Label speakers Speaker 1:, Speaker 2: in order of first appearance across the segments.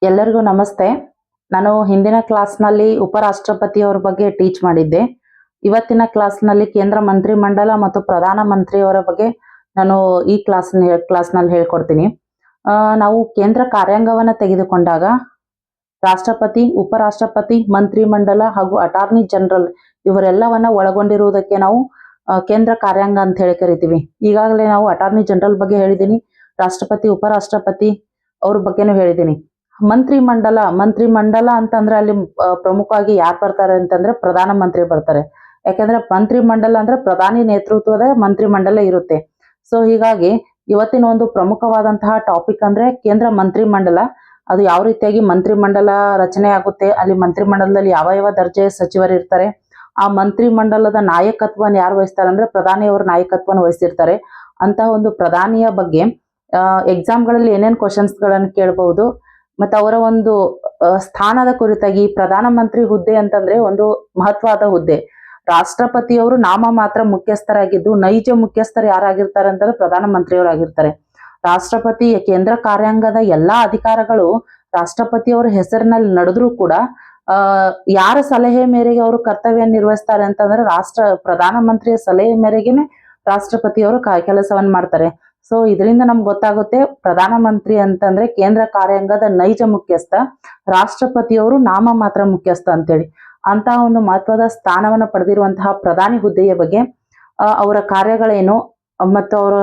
Speaker 1: ಎಲ್ಲರಿಗೂ ನಮಸ್ತೆ. ನಾನು ಹಿಂದಿನ ಕ್ಲಾಸ್ನಲ್ಲಿ ಉಪರಾಷ್ಟ್ರಪತಿಯವರ ಬಗ್ಗೆ ಟೀಚ್ ಮಾಡಿದ್ದೆ. ಇವತ್ತಿನ ಕ್ಲಾಸ್ನಲ್ಲಿ ಕೇಂದ್ರ ಮಂತ್ರಿಮಂಡಲ ಮತ್ತು ಪ್ರಧಾನ ಮಂತ್ರಿಯವರ ಬಗ್ಗೆ ನಾನು ಈ ಕ್ಲಾಸ್ನಲ್ಲಿ ಹೇಳ್ಕೊಡ್ತೀನಿ. ನಾವು ಕೇಂದ್ರ ಕಾರ್ಯಾಂಗವನ್ನು ತೆಗೆದುಕೊಂಡಾಗ ರಾಷ್ಟ್ರಪತಿ, ಉಪರಾಷ್ಟ್ರಪತಿ, ಮಂತ್ರಿಮಂಡಲ ಹಾಗೂ ಅಟಾರ್ನಿ ಜನರಲ್ ಇವರೆಲ್ಲವನ್ನ ಒಳಗೊಂಡಿರುವುದಕ್ಕೆ ನಾವು ಕೇಂದ್ರ ಕಾರ್ಯಾಂಗ ಅಂತ ಹೇಳಿ ಕರಿತೀವಿ. ಈಗಾಗಲೇ ನಾವು ಅಟಾರ್ನಿ ಜನರಲ್ ಬಗ್ಗೆ ಹೇಳಿದ್ದೀನಿ, ರಾಷ್ಟ್ರಪತಿ, ಉಪರಾಷ್ಟ್ರಪತಿ ಅವ್ರ ಬಗ್ಗೆನೂ ಹೇಳಿದ್ದೀನಿ. ಮಂತ್ರಿಮಂಡಲ ಅಂತಂದ್ರೆ ಅಲ್ಲಿ ಪ್ರಮುಖವಾಗಿ ಯಾರು ಬರ್ತಾರೆ ಅಂತಂದ್ರೆ ಪ್ರಧಾನ ಮಂತ್ರಿ ಬರ್ತಾರೆ. ಯಾಕಂದ್ರೆ ಮಂತ್ರಿಮಂಡಲ ಅಂದ್ರೆ ಪ್ರಧಾನಿ ನೇತೃತ್ವದ ಮಂತ್ರಿಮಂಡಲ ಇರುತ್ತೆ. ಸೊ ಹೀಗಾಗಿ ಇವತ್ತಿನ ಒಂದು ಪ್ರಮುಖವಾದಂತಹ ಟಾಪಿಕ್ ಅಂದ್ರೆ ಕೇಂದ್ರ ಮಂತ್ರಿಮಂಡಲ. ಅದು ಯಾವ ರೀತಿಯಾಗಿ ಮಂತ್ರಿಮಂಡಲ ರಚನೆ ಆಗುತ್ತೆ, ಅಲ್ಲಿ ಮಂತ್ರಿಮಂಡಲದಲ್ಲಿ ಯಾವ ಯಾವ ದರ್ಜೆಯ ಸಚಿವರು ಇರ್ತಾರೆ, ಆ ಮಂತ್ರಿಮಂಡಲದ ನಾಯಕತ್ವವನ್ನು ಯಾರು ವಹಿಸ್ತಾರೆ ಅಂದ್ರೆ ಪ್ರಧಾನಿಯವರು ನಾಯಕತ್ವವನ್ನು ವಹಿಸಿರ್ತಾರೆ. ಅಂತಹ ಒಂದು ಪ್ರಧಾನಿಯ ಬಗ್ಗೆ ಎಕ್ಸಾಮ್ಗಳಲ್ಲಿ ಏನೇನು ಕ್ವಶನ್ಸ್ಗಳನ್ನು ಕೇಳಬಹುದು, ಮತ್ತು ಅವರ ಒಂದು ಸ್ಥಾನದ ಕುರಿತಾಗಿ ಪ್ರಧಾನ ಮಂತ್ರಿ ಹುದ್ದೆ ಅಂತಂದ್ರೆ ಒಂದು ಮಹತ್ವದ ಹುದ್ದೆ. ರಾಷ್ಟ್ರಪತಿಯವರು ನಾಮ ಮಾತ್ರ ಮುಖ್ಯಸ್ಥರಾಗಿದ್ದು ನೈಜ ಮುಖ್ಯಸ್ಥರು ಯಾರಾಗಿರ್ತಾರೆ ಅಂತಂದ್ರೆ ಪ್ರಧಾನ ಮಂತ್ರಿಯವರಾಗಿರ್ತಾರೆ. ರಾಷ್ಟ್ರಪತಿ ಕೇಂದ್ರ ಕಾರ್ಯಾಂಗದ ಎಲ್ಲಾ ಅಧಿಕಾರಗಳು ರಾಷ್ಟ್ರಪತಿಯವರ ಹೆಸರಿನಲ್ಲಿ ನಡೆದ್ರೂ ಕೂಡ ಯಾರ ಸಲಹೆ ಮೇರೆಗೆ ಅವರು ಕರ್ತವ್ಯ ನಿರ್ವಹಿಸ್ತಾರೆ ಅಂತಂದ್ರೆ ಪ್ರಧಾನ ಮಂತ್ರಿಯ ಸಲಹೆ ಮೇರೆಗೆನೆ ರಾಷ್ಟ್ರಪತಿಯವರು ಕೆಲಸವನ್ನ ಮಾಡ್ತಾರೆ. ಸೊ ಇದರಿಂದ ನಮ್ಗೆ ಗೊತ್ತಾಗುತ್ತೆ ಪ್ರಧಾನ ಮಂತ್ರಿ ಅಂತಂದ್ರೆ ಕೇಂದ್ರ ಕಾರ್ಯಾಂಗದ ನೈಜ ಮುಖ್ಯಸ್ಥ, ರಾಷ್ಟ್ರಪತಿಯವರು ನಾಮ ಮಾತ್ರ ಮುಖ್ಯಸ್ಥ ಅಂತೇಳಿ. ಅಂತಹ ಒಂದು ಮಹತ್ವದ ಸ್ಥಾನವನ್ನು ಪಡೆದಿರುವಂತಹ ಪ್ರಧಾನಿ ಹುದ್ದೆಯ ಬಗ್ಗೆ, ಅವರ ಕಾರ್ಯಗಳೇನು ಮತ್ತು ಅವರ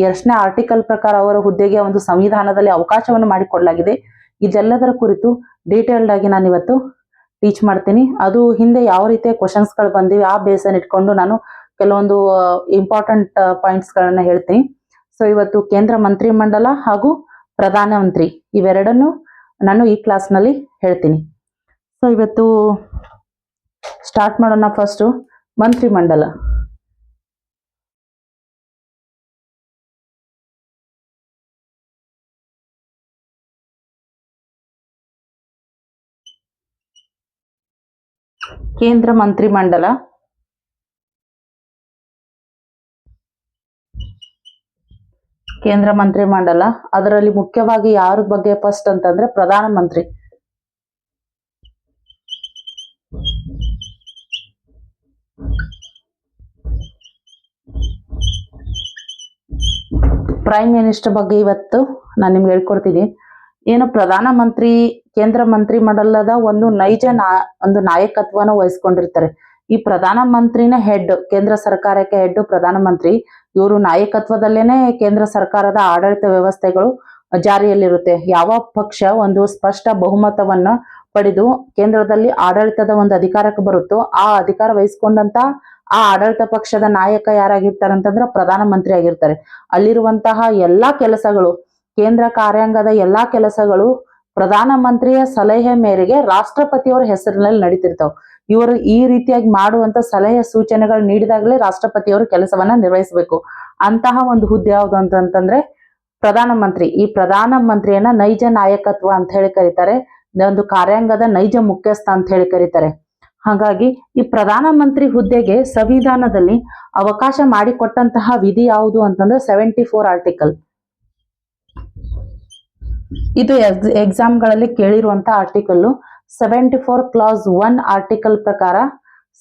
Speaker 1: ಎಷ್ಟನೇ ಆರ್ಟಿಕಲ್ ಪ್ರಕಾರ ಅವರ ಹುದ್ದೆಗೆ ಒಂದು ಸಂವಿಧಾನದಲ್ಲಿ ಅವಕಾಶವನ್ನು ಮಾಡಿಕೊಡಲಾಗಿದೆ, ಇದೆಲ್ಲದರ ಕುರಿತು ಡೀಟೇಲ್ಡ್ ಆಗಿ ನಾನು ಇವತ್ತು ಟೀಚ್ ಮಾಡ್ತೀನಿ. ಅದು ಹಿಂದೆ ಯಾವ ರೀತಿಯ ಕ್ವಶನ್ಸ್ಗಳು ಬಂದಿವೆ ಆ ಬೇಸನ್ನು ಇಟ್ಕೊಂಡು ನಾನು ಕೆಲವೊಂದು ಇಂಪಾರ್ಟೆಂಟ್ ಪಾಯಿಂಟ್ಸ್ಗಳನ್ನ ಹೇಳ್ತೀನಿ. ಸೊ ಇವತ್ತು ಕೇಂದ್ರ ಮಂತ್ರಿಮಂಡಲ ಹಾಗೂ ಪ್ರಧಾನ ಮಂತ್ರಿ ಇವೆರಡನ್ನು ನಾನು ಈ ಕ್ಲಾಸ್ನಲ್ಲಿ ಹೇಳ್ತೀನಿ. ಸೊ ಇವತ್ತು ಸ್ಟಾರ್ಟ್ ಮಾಡೋಣ. ಫಸ್ಟು ಮಂತ್ರಿಮಂಡಲ. ಕೇಂದ್ರ ಮಂತ್ರಿಮಂಡಲ ಅದರಲ್ಲಿ ಮುಖ್ಯವಾಗಿ ಯಾರ ಬಗ್ಗೆ ಫಸ್ಟ್ ಅಂತಂದ್ರೆ ಪ್ರಧಾನ ಮಂತ್ರಿ. ಪ್ರೈಮ್ ಮಿನಿಸ್ಟರ್ ಬಗ್ಗೆ ಇವತ್ತು ನಾನು ನಿಮ್ಗೆ ಹೇಳ್ಕೊಡ್ತೀನಿ. ಏನು ಪ್ರಧಾನ ಮಂತ್ರಿ ಕೇಂದ್ರ ಮಂತ್ರಿಮಂಡಲದ ಒಂದು ನೈಜ ಒಂದು ನಾಯಕತ್ವನ ವಹಿಸ್ಕೊಂಡಿರ್ತಾರೆ. ಈ ಪ್ರಧಾನ ಮಂತ್ರಿನ ಹೆಡ್, ಕೇಂದ್ರ ಸರ್ಕಾರಕ್ಕೆ ಹೆಡ್ ಪ್ರಧಾನ ಮಂತ್ರಿ. ಇವರು ನಾಯಕತ್ವದಲ್ಲೇನೆ ಕೇಂದ್ರ ಸರ್ಕಾರದ ಆಡಳಿತ ವ್ಯವಸ್ಥೆಗಳು ಜಾರಿಯಲ್ಲಿರುತ್ತೆ. ಯಾವ ಪಕ್ಷ ಒಂದು ಸ್ಪಷ್ಟ ಬಹುಮತವನ್ನ ಪಡೆದು ಕೇಂದ್ರದಲ್ಲಿ ಆಡಳಿತದ ಒಂದು ಅಧಿಕಾರಕ್ಕೆ ಬರುತ್ತೋ ಆ ಅಧಿಕಾರ ವಹಿಸ್ಕೊಂಡಂತ ಆ ಆಡಳಿತ ಪಕ್ಷದ ನಾಯಕ ಯಾರಾಗಿರ್ತಾರೆ ಅಂತಂದ್ರೆ ಪ್ರಧಾನ ಮಂತ್ರಿ ಆಗಿರ್ತಾರೆ. ಅಲ್ಲಿರುವಂತಹ ಎಲ್ಲಾ ಕೆಲಸಗಳು, ಕೇಂದ್ರ ಕಾರ್ಯಾಂಗದ ಎಲ್ಲಾ ಕೆಲಸಗಳು ಪ್ರಧಾನ ಮಂತ್ರಿಯ ಸಲಹೆ ಮೇರೆಗೆ ರಾಷ್ಟ್ರಪತಿಯವರ ಹೆಸರಿನಲ್ಲಿ ನಡೀತಿರ್ತಾವ. ಇವರು ಈ ರೀತಿಯಾಗಿ ಮಾಡುವಂತ ಸಲಹೆ ಸೂಚನೆಗಳು ನೀಡಿದಾಗಲೇ ರಾಷ್ಟ್ರಪತಿಯವರು ಕೆಲಸವನ್ನ ನಿರ್ವಹಿಸಬೇಕು. ಅಂತಹ ಒಂದು ಹುದ್ದೆ ಯಾವುದು ಅಂತಂದ್ರೆ ಪ್ರಧಾನ ಮಂತ್ರಿ. ಈ ಪ್ರಧಾನ ಮಂತ್ರಿಯನ್ನ ನೈಜ ನಾಯಕತ್ವ ಅಂತ ಹೇಳಿ ಕರೀತಾರೆ, ಒಂದು ಕಾರ್ಯಾಂಗದ ನೈಜ ಮುಖ್ಯಸ್ಥ ಅಂತ ಹೇಳಿ ಕರೀತಾರೆ. ಹಾಗಾಗಿ ಈ ಪ್ರಧಾನ ಮಂತ್ರಿ ಹುದ್ದೆಗೆ ಸಂವಿಧಾನದಲ್ಲಿ ಅವಕಾಶ ಮಾಡಿಕೊಟ್ಟಂತಹ ವಿಧಿ ಯಾವುದು ಅಂತಂದ್ರೆ 74 ಆರ್ಟಿಕಲ್. ಇದು ಎಕ್ಸಾಮ್ಗಳಲ್ಲಿ ಕೇಳಿರುವಂತ ಆರ್ಟಿಕಲ್ 74 ಕ್ಲಾಸ್ 1 ಆರ್ಟಿಕಲ್ ಪ್ರಕಾರ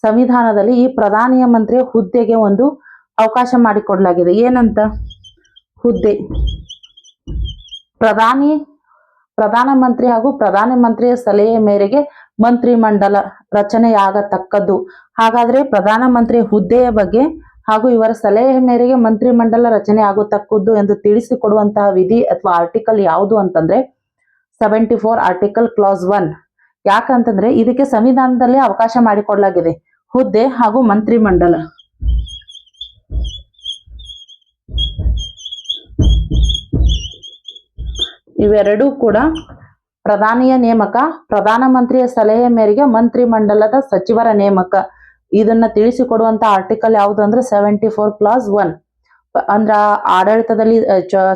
Speaker 1: ಸಂವಿಧಾನದಲ್ಲಿ ಈ ಪ್ರಧಾನ ಮಂತ್ರಿಯ ಹುದ್ದೆಗೆ ಒಂದು ಅವಕಾಶ ಮಾಡಿಕೊಡಲಾಗಿದೆ. ಏನಂತ? ಹುದ್ದೆ ಪ್ರಧಾನ ಮಂತ್ರಿ ಹಾಗೂ ಪ್ರಧಾನ ಮಂತ್ರಿಯ ಸಲಹೆ ಮೇರೆಗೆ ಮಂತ್ರಿಮಂಡಲ ರಚನೆಯಾಗತಕ್ಕದ್ದು. ಹಾಗಾದ್ರೆ ಪ್ರಧಾನ ಮಂತ್ರಿ ಹುದ್ದೆಯ ಬಗ್ಗೆ ಹಾಗೂ ಇವರ ಸಲಹೆ ಮೇರೆಗೆ ಮಂತ್ರಿಮಂಡಲ ರಚನೆ ಆಗುತ್ತಕ್ಕದ್ದು ಎಂದು ತಿಳಿಸಿಕೊಡುವಂತಹ ವಿಧಿ ಅಥವಾ ಆರ್ಟಿಕಲ್ ಯಾವುದು ಅಂತಂದ್ರೆ 74 ಆರ್ಟಿಕಲ್ ಕ್ಲಾಸ್ 1. ಯಾಕಂತಂದ್ರೆ ಇದಕ್ಕೆ ಸಂವಿಧಾನದಲ್ಲಿ ಅವಕಾಶ ಮಾಡಿಕೊಡಲಾಗಿದೆ, ಹುದ್ದೆ ಹಾಗೂ ಮಂತ್ರಿಮಂಡಲ. ಇವೆರಡೂ ಕೂಡ ಪ್ರಧಾನಿಯ ನೇಮಕ, ಪ್ರಧಾನ ಮಂತ್ರಿಯ ಸಲಹೆ ಮೇರೆಗೆ ಮಂತ್ರಿಮಂಡಲದ ಸಚಿವರ ನೇಮಕ. ಇದನ್ನ ತಿಳಿಸಿಕೊಡುವಂತ ಆರ್ಟಿಕಲ್ ಯಾವುದು ಅಂದ್ರೆ 74 ಕ್ಲಾಸ್ 1. ಅಂದ್ರ ಆಡಳಿತದಲ್ಲಿ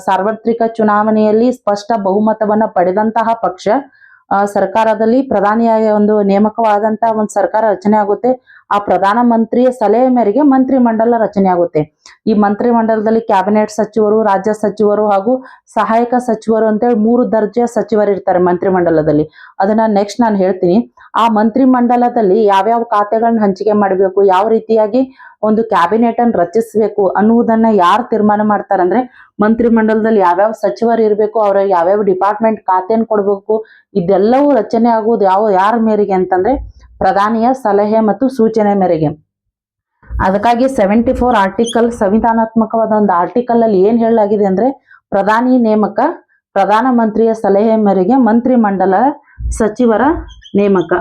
Speaker 1: ಸಾರ್ವತ್ರಿಕ ಚುನಾವಣೆಯಲ್ಲಿ ಸ್ಪಷ್ಟ ಬಹುಮತವನ್ನ ಪಡೆದಂತಹ ಪಕ್ಷ ಸರ್ಕಾರದಲ್ಲಿ ಪ್ರಧಾನಿಯಾಗಿ ಒಂದು ನೇಮಕವಾದಂತಹ ಒಂದು ಸರ್ಕಾರ ರಚನೆ ಆಗುತ್ತೆ. ಆ ಪ್ರಧಾನಮಂತ್ರಿಯ ಸಲಹೆ ಮೇರೆಗೆ ಮಂತ್ರಿಮಂಡಲ ರಚನೆ ಆಗುತ್ತೆ. ಈ ಮಂತ್ರಿಮಂಡಲದಲ್ಲಿ ಕ್ಯಾಬಿನೆಟ್ ಸಚಿವರು, ರಾಜ್ಯ ಸಚಿವರು ಹಾಗೂ ಸಹಾಯಕ ಸಚಿವರು ಅಂತೇಳಿ 3 ದರ್ಜೆಯ ಸಚಿವರು ಇರ್ತಾರೆ ಮಂತ್ರಿಮಂಡಲದಲ್ಲಿ. ಅದನ್ನ ನೆಕ್ಸ್ಟ್ ನಾನು ಹೇಳ್ತೀನಿ. ಆ ಮಂತ್ರಿಮಂಡಲದಲ್ಲಿ ಯಾವ್ಯಾವ ಖಾತೆಗಳನ್ನ ಹಂಚಿಕೆ ಮಾಡಬೇಕು, ಯಾವ ರೀತಿಯಾಗಿ ಒಂದು ಕ್ಯಾಬಿನೆಟ್ ಅನ್ನು ರಚಿಸಬೇಕು ಅನ್ನುವುದನ್ನ ಯಾರು ತೀರ್ಮಾನ ಮಾಡ್ತಾರಂದ್ರೆ ಮಂತ್ರಿಮಂಡಲದಲ್ಲಿ ಯಾವ್ಯಾವ ಸಚಿವರು ಇರಬೇಕು, ಅವ್ರ ಯಾವ್ಯಾವ ಡಿಪಾರ್ಟ್ಮೆಂಟ್ ಖಾತೆಯನ್ನು ಕೊಡಬೇಕು, ಇದೆಲ್ಲವೂ ರಚನೆ ಆಗುವುದು ಯಾರ ಮೇರೆಗೆ ಅಂತಂದ್ರೆ ಪ್ರಧಾನಿಯ ಸಲಹೆ ಮತ್ತು ಸೂಚನೆ ಮೇರೆಗೆ. ಅದಕ್ಕಾಗಿ 74 ಆರ್ಟಿಕಲ್ ಸಂವಿಧಾನಾತ್ಮಕವಾದ ಒಂದು ಆರ್ಟಿಕಲ್ ಅಲ್ಲಿ ಏನ್ ಹೇಳಲಾಗಿದೆ ಅಂದ್ರೆ ಪ್ರಧಾನಿ ನೇಮಕ, ಪ್ರಧಾನಮಂತ್ರಿಯ ಸಲಹೆ ಮೇರೆಗೆ ಮಂತ್ರಿಮಂಡಲ ಸಚಿವರ ನೇಮಕ.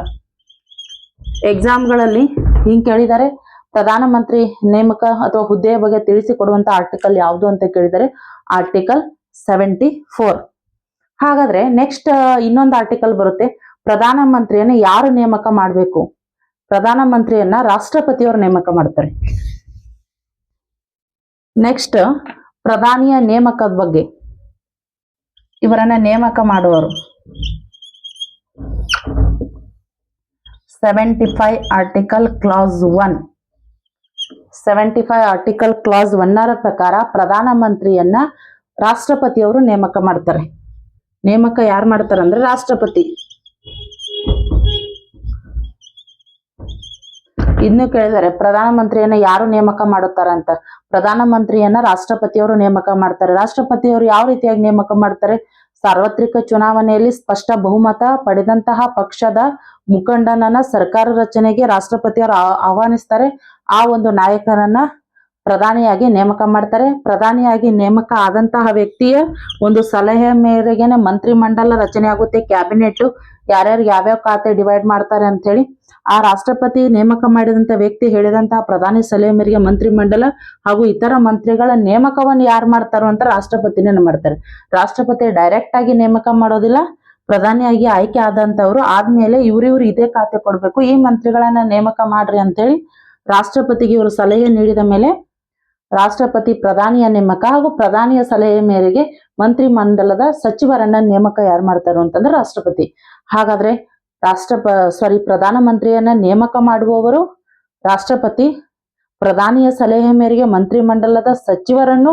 Speaker 1: ಎಕ್ಸಾಮ್ಗಳಲ್ಲಿ ಹಿಂಗ್ ಕೇಳಿದ್ದಾರೆ, ಪ್ರಧಾನಮಂತ್ರಿ ನೇಮಕ ಅಥವಾ ಹುದ್ದೆಯ ಬಗ್ಗೆ ತಿಳಿಸಿಕೊಡುವಂತ ಆರ್ಟಿಕಲ್ ಯಾವುದು ಅಂತ ಕೇಳಿದರೆ ಆರ್ಟಿಕಲ್ 74. ಹಾಗಾದ್ರೆ ನೆಕ್ಸ್ಟ್ ಇನ್ನೊಂದು ಆರ್ಟಿಕಲ್ ಬರುತ್ತೆ, ಪ್ರಧಾನಮಂತ್ರಿಯನ್ನ ಯಾರು ನೇಮಕ ಮಾಡಬೇಕು? ಪ್ರಧಾನಮಂತ್ರಿಯನ್ನ ರಾಷ್ಟ್ರಪತಿಯವರು ನೇಮಕ ಮಾಡ್ತಾರೆ. ನೆಕ್ಸ್ಟ್ ಪ್ರಧಾನಿಯ ನೇಮಕದ ಬಗ್ಗೆ, ಇವರನ್ನ ನೇಮಕ ಮಾಡುವರು 75 ಆರ್ಟಿಕಲ್ ಕ್ಲಾಸ್ 1. 75 ಆರ್ಟಿಕಲ್ ಕ್ಲಾಸ್ 1 ಪ್ರಕಾರ ಪ್ರಧಾನಮಂತ್ರಿಯನ್ನ ರಾಷ್ಟ್ರಪತಿಯವರು ನೇಮಕ ಮಾಡ್ತಾರೆ. ನೇಮಕ ಯಾರು ಮಾಡ್ತಾರೆ ಅಂದ್ರೆ ರಾಷ್ಟ್ರಪತಿ. ಇನ್ನು ಕೇಳಿದರೆ ಪ್ರಧಾನಮಂತ್ರಿಯನ್ನ ಯಾರು ನೇಮಕ ಮಾಡುತ್ತಾರೆ ಅಂತ. ಪ್ರಧಾನಮಂತ್ರಿಯನ್ನ ರಾಷ್ಟ್ರಪತಿಯವರು ನೇಮಕ ಮಾಡ್ತಾರೆ. ರಾಷ್ಟ್ರಪತಿಯವರು ಯಾವ ರೀತಿಯಾಗಿ ನೇಮಕ ಮಾಡ್ತಾರೆ? ಸಾರ್ವತ್ರಿಕ ಚುನಾವಣೆಯಲ್ಲಿ ಸ್ಪಷ್ಟ ಬಹುಮತ ಪಡೆದಂತಹ ಪಕ್ಷದ ಮುಖಂಡನನ್ನ ಸರ್ಕಾರ ರಚನೆಗೆ ರಾಷ್ಟ್ರಪತಿಯವರು ಆಹ್ವಾನಿಸ್ತಾರೆ. ಆ ಒಂದು ನಾಯಕನನ್ನ ಪ್ರಧಾನಿಯಾಗಿ ನೇಮಕ ಮಾಡ್ತಾರೆ. ಪ್ರಧಾನಿಯಾಗಿ ನೇಮಕ ಆದಂತಹ ವ್ಯಕ್ತಿಯ ಒಂದು ಸಲಹೆ ಮೇರೆಗೆನೆ ಮಂತ್ರಿಮಂಡಲ ರಚನೆ ಆಗುತ್ತೆ. ಕ್ಯಾಬಿನೆಟ್ ಯಾರ್ಯಾರು ಯಾವ್ಯಾವ ಖಾತೆ ಡಿವೈಡ್ ಮಾಡ್ತಾರೆ ಅಂತ ಹೇಳಿ ಆ ರಾಷ್ಟ್ರಪತಿ ನೇಮಕ ಮಾಡಿದಂತ ವ್ಯಕ್ತಿ ಹೇಳಿದಂತಹ ಪ್ರಧಾನಿ ಸಲಹೆ ಮೇರೆಗೆ ಮಂತ್ರಿಮಂಡಲ ಹಾಗೂ ಇತರ ಮಂತ್ರಿಗಳ ನೇಮಕವನ್ನು ಯಾರು ಮಾಡ್ತಾರೋ ಅಂತ ರಾಷ್ಟ್ರಪತಿನೇ ಮಾಡ್ತಾರೆ. ರಾಷ್ಟ್ರಪತಿ ಡೈರೆಕ್ಟ್ ಆಗಿ ನೇಮಕ ಮಾಡೋದಿಲ್ಲ. ಪ್ರಧಾನಿಯಾಗಿ ಆಯ್ಕೆ ಆದಂತವ್ರು ಆದ್ಮೇಲೆ ಇವ್ರಿವ್ರು ಇದೇ ಖಾತೆ ಕೊಡ್ಬೇಕು, ಈ ಮಂತ್ರಿಗಳನ್ನ ನೇಮಕ ಮಾಡ್ರಿ ಅಂತೇಳಿ ರಾಷ್ಟ್ರಪತಿಗೆ ಇವರು ಸಲಹೆ ನೀಡಿದ ಮೇಲೆ ರಾಷ್ಟ್ರಪತಿ ಪ್ರಧಾನಿಯ ನೇಮಕ ಹಾಗೂ ಪ್ರಧಾನಿಯ ಸಲಹೆ ಮೇರೆಗೆ ಮಂತ್ರಿಮಂಡಲದ ಸಚಿವರನ್ನ ನೇಮಕ ಯಾರು ಮಾಡ್ತಾರೋ ಅಂತಂದ್ರೆ ರಾಷ್ಟ್ರಪತಿ. ಹಾಗಾದ್ರೆ ಪ್ರಧಾನಮಂತ್ರಿಯನ್ನ ನೇಮಕ ಮಾಡುವವರು ರಾಷ್ಟ್ರಪತಿ. ಪ್ರಧಾನಿಯ ಸಲಹೆ ಮೇರೆಗೆ ಮಂತ್ರಿಮಂಡಲದ ಸಚಿವರನ್ನು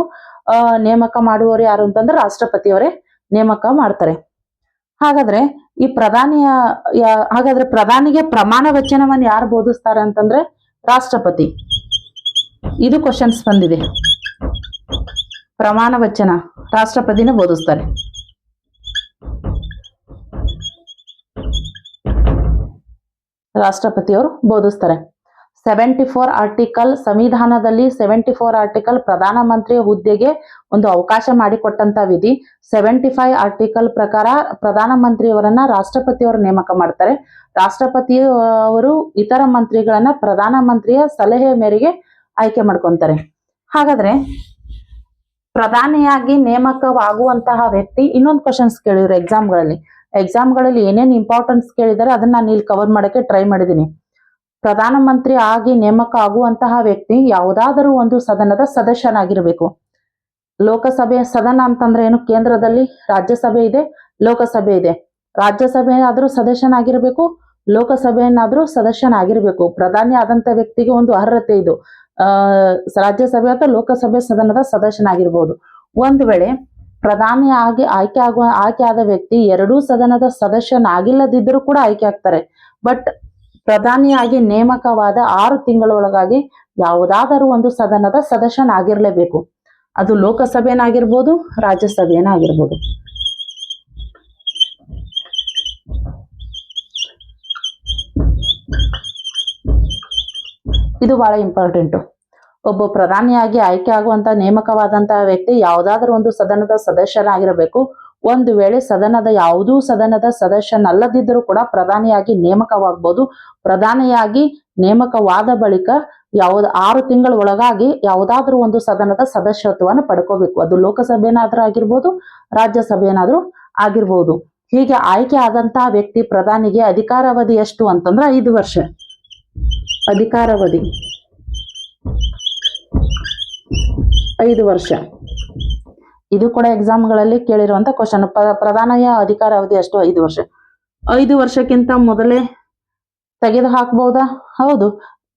Speaker 1: ನೇಮಕ ಮಾಡುವವರು ಯಾರು ಅಂತಂದ್ರೆ ರಾಷ್ಟ್ರಪತಿಯವರೇ ನೇಮಕ ಮಾಡ್ತಾರೆ. ಹಾಗಾದ್ರೆ ಈ ಪ್ರಧಾನಿಗೆ ಪ್ರಮಾಣ ವಚನವನ್ನು ಯಾರು ಬೋಧಿಸ್ತಾರೆ ಅಂತಂದ್ರೆ ರಾಷ್ಟ್ರಪತಿ. ಇದು ಕ್ವಶನ್ಸ್ ಬಂದಿದೆ. ಪ್ರಮಾಣ ವಚನ ರಾಷ್ಟ್ರಪತಿನೇ ಬೋಧಿಸ್ತಾರೆ. ರಾಷ್ಟ್ರಪತಿಯವರು ಬೋಧಿಸ್ತಾರೆ. 74 ಆರ್ಟಿಕಲ್ ಸಂವಿಧಾನದಲ್ಲಿ 74 ಆರ್ಟಿಕಲ್ ಪ್ರಧಾನಮಂತ್ರಿಯ ಹುದ್ದೆಗೆ ಒಂದು ಅವಕಾಶ ಮಾಡಿಕೊಟ್ಟಂತ ವಿಧಿ. 75 ಆರ್ಟಿಕಲ್ ಪ್ರಕಾರ ಪ್ರಧಾನಮಂತ್ರಿಯವರನ್ನ ರಾಷ್ಟ್ರಪತಿಯವರು ನೇಮಕ ಮಾಡ್ತಾರೆ. ರಾಷ್ಟ್ರಪತಿಯವರು ಇತರ ಮಂತ್ರಿಗಳನ್ನ ಪ್ರಧಾನಮಂತ್ರಿಯ ಸಲಹೆ ಮೇರೆಗೆ ಆಯ್ಕೆ ಮಾಡ್ಕೊಂತಾರೆ. ಹಾಗಾದ್ರೆ ಪ್ರಧಾನಿಯಾಗಿ ನೇಮಕವಾಗುವಂತಹ ವ್ಯಕ್ತಿ, ಇನ್ನೊಂದು ಕ್ವಶನ್ಸ್ ಕೇಳಿದ್ರು ಎಕ್ಸಾಮ್ಗಳಲ್ಲಿ ಏನೇನು ಇಂಪಾರ್ಟೆನ್ಸ್ ಕೇಳಿದರೆ ಅದನ್ನ ನಾನು ಇಲ್ಲಿ ಕವರ್ ಮಾಡಕ್ಕೆ ಟ್ರೈ ಮಾಡಿದ್ದೀನಿ. ಪ್ರಧಾನಮಂತ್ರಿ ಆಗಿ ನೇಮಕ ಆಗುವಂತಹ ವ್ಯಕ್ತಿ ಯಾವುದಾದರೂ ಒಂದು ಸದನದ ಸದಸ್ಯನಾಗಿರ್ಬೇಕು. ಲೋಕಸಭೆ ಸದನ ಅಂತಂದ್ರೆ ಏನು? ಕೇಂದ್ರದಲ್ಲಿ ರಾಜ್ಯಸಭೆ ಇದೆ, ಲೋಕಸಭೆ ಇದೆ. ರಾಜ್ಯಸಭೆ ಆದ್ರೂ ಸದಸ್ಯನಾಗಿರ್ಬೇಕು, ಲೋಕಸಭೆಯನ್ನಾದ್ರೂ ಸದಸ್ಯನಾಗಿರ್ಬೇಕು. ಪ್ರಧಾನಿ ಆದಂತ ವ್ಯಕ್ತಿಗೆ ಒಂದು ಅರ್ಹತೆ ಇದು. ರಾಜ್ಯಸಭೆ ಅಥವಾ ಲೋಕಸಭೆ ಸದನದ ಸದಸ್ಯನಾಗಿರ್ಬೋದು. ಒಂದು ವೇಳೆ ಪ್ರಧಾನಿ ಆಗಿ ಆಯ್ಕೆ ಆದ ವ್ಯಕ್ತಿ ಎರಡೂ ಸದನದ ಸದಸ್ಯನಾಗಿಲ್ಲದಿದ್ದರೂ ಕೂಡ ಆಯ್ಕೆ ಆಗ್ತಾರೆ. ಬಟ್ ಪ್ರಧಾನಿಯಾಗಿ ನೇಮಕವಾದ 6 ತಿಂಗಳೊಳಗಾಗಿ ಯಾವುದಾದರೂ ಒಂದು ಸದನದ ಸದಸ್ಯನಾಗಿರ್ಲೇಬೇಕು. ಅದು ಲೋಕಸಭೆನಾಗಿರ್ಬೋದು, ರಾಜ್ಯಸಭೆನಾಗಿರ್ಬೋದು. ಇದು ಬಹಳ ಇಂಪಾರ್ಟೆಂಟ್. ಒಬ್ಬ ಪ್ರಧಾನಿಯಾಗಿ ಆಯ್ಕೆ ಆಗುವಂತ ನೇಮಕವಾದಂತಹ ವ್ಯಕ್ತಿ ಯಾವುದಾದ್ರೂ ಒಂದು ಸದನದ ಸದಸ್ಯನಾಗಿರಬೇಕು. ಒಂದು ವೇಳೆ ಯಾವುದೂ ಸದನದ ಸದಸ್ಯನಲ್ಲದಿದ್ದರೂ ಕೂಡ ಪ್ರಧಾನಿಯಾಗಿ ನೇಮಕವಾಗಬಹುದು. ಪ್ರಧಾನಿಯಾಗಿ ನೇಮಕವಾದ ಬಳಿಕ 6 ತಿಂಗಳ ಒಳಗಾಗಿ ಯಾವುದಾದ್ರೂ ಒಂದು ಸದನದ ಸದಸ್ಯತ್ವವನ್ನು ಪಡ್ಕೋಬೇಕು. ಅದು ಲೋಕಸಭೆನಾದ್ರೂ ಆಗಿರ್ಬೋದು, ರಾಜ್ಯಸಭೆನಾದ್ರೂ ಆಗಿರ್ಬೋದು. ಹೀಗೆ ಆಯ್ಕೆ ಆದಂತಹ ವ್ಯಕ್ತಿ ಪ್ರಧಾನಿಗೆ ಅಧಿಕಾರಾವಧಿ ಎಷ್ಟು ಅಂತಂದ್ರೆ 5 ವರ್ಷ ಅಧಿಕಾರಾವಧಿ. 5 ವರ್ಷ. ಇದು ಕೂಡ ಎಕ್ಸಾಮ್ಗಳಲ್ಲಿ ಕೇಳಿರುವಂತ ಕ್ವಶನ್. ಪ್ರಧಾನಿಯ ಅಧಿಕಾರಾವಧಿ ಎಷ್ಟು? 5 ವರ್ಷ. 5 ವರ್ಷಕ್ಕಿಂತ ಮೊದಲೇ ತೆಗೆದು ಹಾಕಬಹುದಾ? ಹೌದು.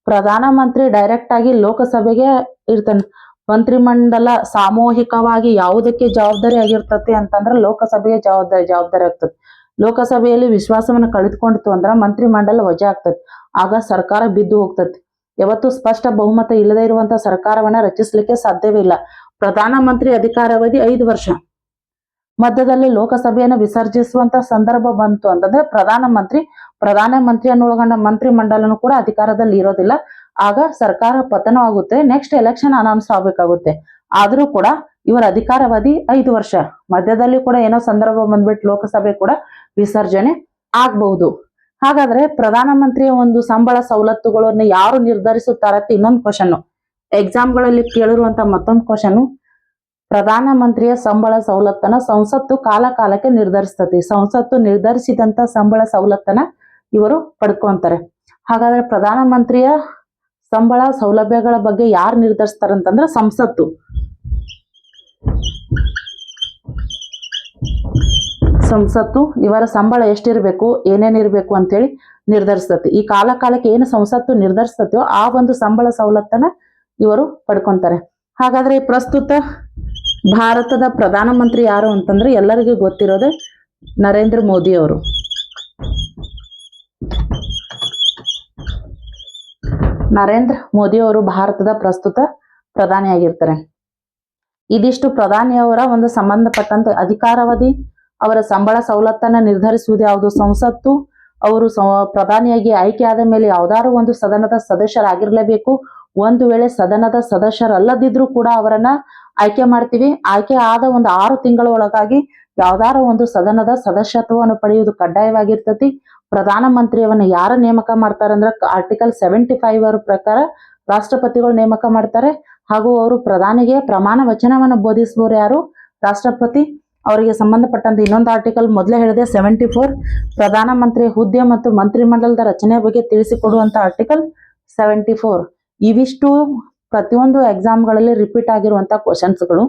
Speaker 1: ಪ್ರಧಾನಮಂತ್ರಿ ಡೈರೆಕ್ಟ್ ಆಗಿ ಲೋಕಸಭೆಗೆ ಇರ್ತಾನೆ. ಮಂತ್ರಿಮಂಡಲ ಸಾಮೂಹಿಕವಾಗಿ ಯಾವುದಕ್ಕೆ ಜವಾಬ್ದಾರಿ ಆಗಿರ್ತತಿ ಅಂತಂದ್ರೆ ಲೋಕಸಭೆಗೆ ಜವಾಬ್ದಾರಿ ಆಗ್ತದೆ. ಲೋಕಸಭೆಯಲ್ಲಿ ವಿಶ್ವಾಸವನ್ನು ಕಳೆದುಕೊಂಡಿತು ಅಂದ್ರೆ ಮಂತ್ರಿಮಂಡಲ ವಜಾ ಆಗ್ತದೆ. ಆಗ ಸರ್ಕಾರ ಬಿದ್ದು ಹೋಗ್ತದೆ. ಯಾವತ್ತು ಸ್ಪಷ್ಟ ಬಹುಮತ ಇಲ್ಲದೆ ಇರುವಂತಹ ಸರ್ಕಾರವನ್ನ ರಚಿಸಲಿಕ್ಕೆ ಸಾಧ್ಯವಿಲ್ಲ. ಪ್ರಧಾನಮಂತ್ರಿ ಅಧಿಕಾರಾವಧಿ 5 ವರ್ಷ. ಮಧ್ಯದಲ್ಲಿ ಲೋಕಸಭೆಯನ್ನು ವಿಸರ್ಜಿಸುವಂತ ಸಂದರ್ಭ ಬಂತು ಅಂತಂದ್ರೆ ಪ್ರಧಾನಮಂತ್ರಿಯನ್ನು ಒಳಗೊಂಡ ಮಂತ್ರಿ ಮಂಡಲನು ಕೂಡ ಅಧಿಕಾರದಲ್ಲಿ ಇರೋದಿಲ್ಲ. ಆಗ ಸರ್ಕಾರ ಪತನವಾಗುತ್ತೆ. ನೆಕ್ಸ್ಟ್ ಎಲೆಕ್ಷನ್ ಅನೌನ್ಸ್ ಆಗ್ಬೇಕಾಗುತ್ತೆ. ಆದ್ರೂ ಕೂಡ ಇವರ ಅಧಿಕಾರಾವಧಿ 5 ವರ್ಷ. ಮಧ್ಯದಲ್ಲಿ ಕೂಡ ಏನೋ ಸಂದರ್ಭ ಬಂದ್ಬಿಟ್ಟು ಲೋಕಸಭೆ ಕೂಡ ವಿಸರ್ಜನೆ ಆಗ್ಬಹುದು. ಹಾಗಾದ್ರೆ ಪ್ರಧಾನಮಂತ್ರಿಯ ಒಂದು ಸಂಬಳ ಸವಲತ್ತುಗಳನ್ನು ಯಾರು ನಿರ್ಧರಿಸುತ್ತಾರೆ ಅಂತ ಇನ್ನೊಂದು ಕ್ವಶನ್. ಎಕ್ಸಾಮ್ಗಳಲ್ಲಿ ಕೇಳಿರುವಂತ ಮತ್ತೊಂದು ಕ್ವಶನ್. ಪ್ರಧಾನಮಂತ್ರಿಯ ಸಂಬಳ ಸವಲತ್ತನ್ನ ಸಂಸತ್ತು ಕಾಲಕ್ಕೆ ನಿರ್ಧರಿಸ್ತತಿ. ಸಂಸತ್ತು ನಿರ್ಧರಿಸಿದಂತ ಸಂಬಳ ಸವಲತ್ತನ್ನ ಇವರು ಪಡ್ಕೊಂತಾರೆ. ಹಾಗಾದ್ರೆ ಪ್ರಧಾನಮಂತ್ರಿಯ ಸಂಬಳ ಸೌಲಭ್ಯಗಳ ಬಗ್ಗೆ ಯಾರು ನಿರ್ಧರಿಸ್ತಾರಂತಂದ್ರೆ ಸಂಸತ್ತು. ಸಂಸತ್ತು ಇವರ ಸಂಬಳ ಎಷ್ಟಿರ್ಬೇಕು, ಏನೇನಿರ್ಬೇಕು ಅಂತೇಳಿ ನಿರ್ಧರಿಸ್ತತಿ. ಈ ಕಾಲಕ್ಕೆ ಏನು ಸಂಸತ್ತು ನಿರ್ಧರಿಸ್ತತೋ ಆ ಒಂದು ಸಂಬಳ ಸವಲತ್ತನ್ನ ಇವರು ಪಡ್ಕೊಂತಾರೆ. ಹಾಗಾದ್ರೆ ಈ ಪ್ರಸ್ತುತ ಭಾರತದ ಪ್ರಧಾನಮಂತ್ರಿ ಯಾರು ಅಂತಂದ್ರೆ ಎಲ್ಲರಿಗೂ ಗೊತ್ತಿರೋದೆ ನರೇಂದ್ರ ಮೋದಿ ಅವರು. ನರೇಂದ್ರ ಮೋದಿ ಅವರು ಭಾರತದ ಪ್ರಸ್ತುತ ಪ್ರಧಾನಿಯಾಗಿರ್ತಾರೆ. ಇದಿಷ್ಟು ಪ್ರಧಾನಿಯವರ ಒಂದು ಸಂಬಂಧಪಟ್ಟಂತೆ ಅಧಿಕಾರಾವಧಿ, ಅವರ ಸಂಬಳ ಸವಲತ್ತನ್ನ ನಿರ್ಧರಿಸುವುದು ಯಾವುದು ಸಂಸತ್ತು. ಅವರು ಪ್ರಧಾನಿಯಾಗಿ ಆಯ್ಕೆ ಆದ ಮೇಲೆ ಯಾವ್ದಾದ್ರು ಒಂದು ಸದನದ ಸದಸ್ಯರಾಗಿರ್ಲೇಬೇಕು. ಒಂದು ವೇಳೆ ಸದನದ ಸದಸ್ಯರಲ್ಲದಿದ್ರು ಕೂಡ ಅವರನ್ನ ಆಯ್ಕೆ ಮಾಡ್ತೀವಿ. ಆಯ್ಕೆ ಆದ ಒಂದು 6 ತಿಂಗಳ ಒಳಗಾಗಿ ಯಾವ್ದಾರ ಒಂದು ಸದನದ ಸದಸ್ಯತ್ವವನ್ನು ಪಡೆಯುವುದು ಕಡ್ಡಾಯವಾಗಿರ್ತತಿ. ಪ್ರಧಾನಮಂತ್ರಿಯವನ್ನ ಯಾರ ನೇಮಕ ಮಾಡ್ತಾರೆ ಅಂದ್ರೆ ಆರ್ಟಿಕಲ್ 75 ಪ್ರಕಾರ ರಾಷ್ಟ್ರಪತಿಗಳು ನೇಮಕ ಮಾಡ್ತಾರೆ. ಹಾಗೂ ಅವರು ಪ್ರಧಾನಿಗೆ ಪ್ರಮಾಣ ವಚನವನ್ನು ಬೋಧಿಸುವವರು ಯಾರು? ರಾಷ್ಟ್ರಪತಿ. ಅವರಿಗೆ ಸಂಬಂಧಪಟ್ಟಂತೆ ಇನ್ನೊಂದು ಆರ್ಟಿಕಲ್ ಮೊದಲೇ ಹೇಳಿದೆ 74 ಪ್ರಧಾನಮಂತ್ರಿ ಹುದ್ದೆ ಮತ್ತು ಮಂತ್ರಿಮಂಡಲದ ರಚನೆ ಬಗ್ಗೆ ತಿಳಿಸಿಕೊಡುವಂತ ಆರ್ಟಿಕಲ್ 74. ಇವಿಷ್ಟು ಪ್ರತಿಯೊಂದು ಎಕ್ಸಾಮ್ಗಳಲ್ಲಿ ರಿಪೀಟ್ ಆಗಿರುವಂತಹ ಕ್ವಶನ್ಸ್ಗಳು.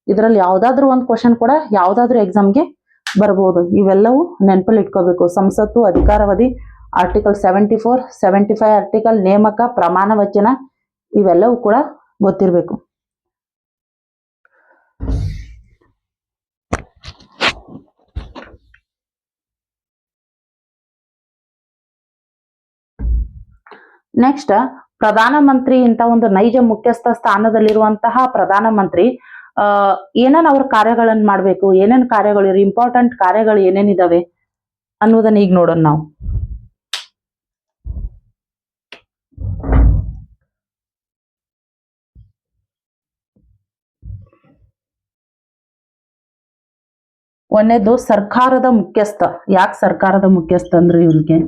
Speaker 1: ಇದರಲ್ಲಿ ಯಾವ್ದಾದ್ರು ಒಂದು ಕ್ವಶನ್ ಕೂಡ ಯಾವ್ದಾದ್ರು ಎಕ್ಸಾಮ್ಗೆ ಬರಬಹುದು. ಇವೆಲ್ಲವೂ ನೆನಪಲ್ಲಿ ಇಟ್ಕೋಬೇಕು. ಸಂಸತ್ತು, ಅಧಿಕಾರಾವಧಿ, ಆರ್ಟಿಕಲ್ 74, 75 ಆರ್ಟಿಕಲ್, ನೇಮಕ, ಪ್ರಮಾಣ ವಚನ, ಇವೆಲ್ಲವೂ ಕೂಡ ಗೊತ್ತಿರಬೇಕು. ನೆಕ್ಸ್ಟ್, ಪ್ರಧಾನಮಂತ್ರಿ ಇಂತ ಒಂದು ನೈಜ ಮುಖ್ಯಸ್ಥ ಸ್ಥಾನದಲ್ಲಿರುವಂತಹ ಪ್ರಧಾನಮಂತ್ರಿ ಏನೇನ್ ಅವ್ರ ಕಾರ್ಯಗಳನ್ನ ಮಾಡ್ಬೇಕು, ಏನೇನ್ ಕಾರ್ಯಗಳು ಇಂಪಾರ್ಟೆಂಟ್ ಕಾರ್ಯಗಳು ಏನೇನಿದಾವೆ ಅನ್ನೋದನ್ನ ಈಗ ನೋಡೋಣ ನಾವು. ಒಂದೇದು ಸರ್ಕಾರದ ಮುಖ್ಯಸ್ಥ. ಯಾಕೆ ಸರ್ಕಾರದ ಮುಖ್ಯಸ್ಥ ಅಂದ್ರೆ ಇವ್ರಿಗೆ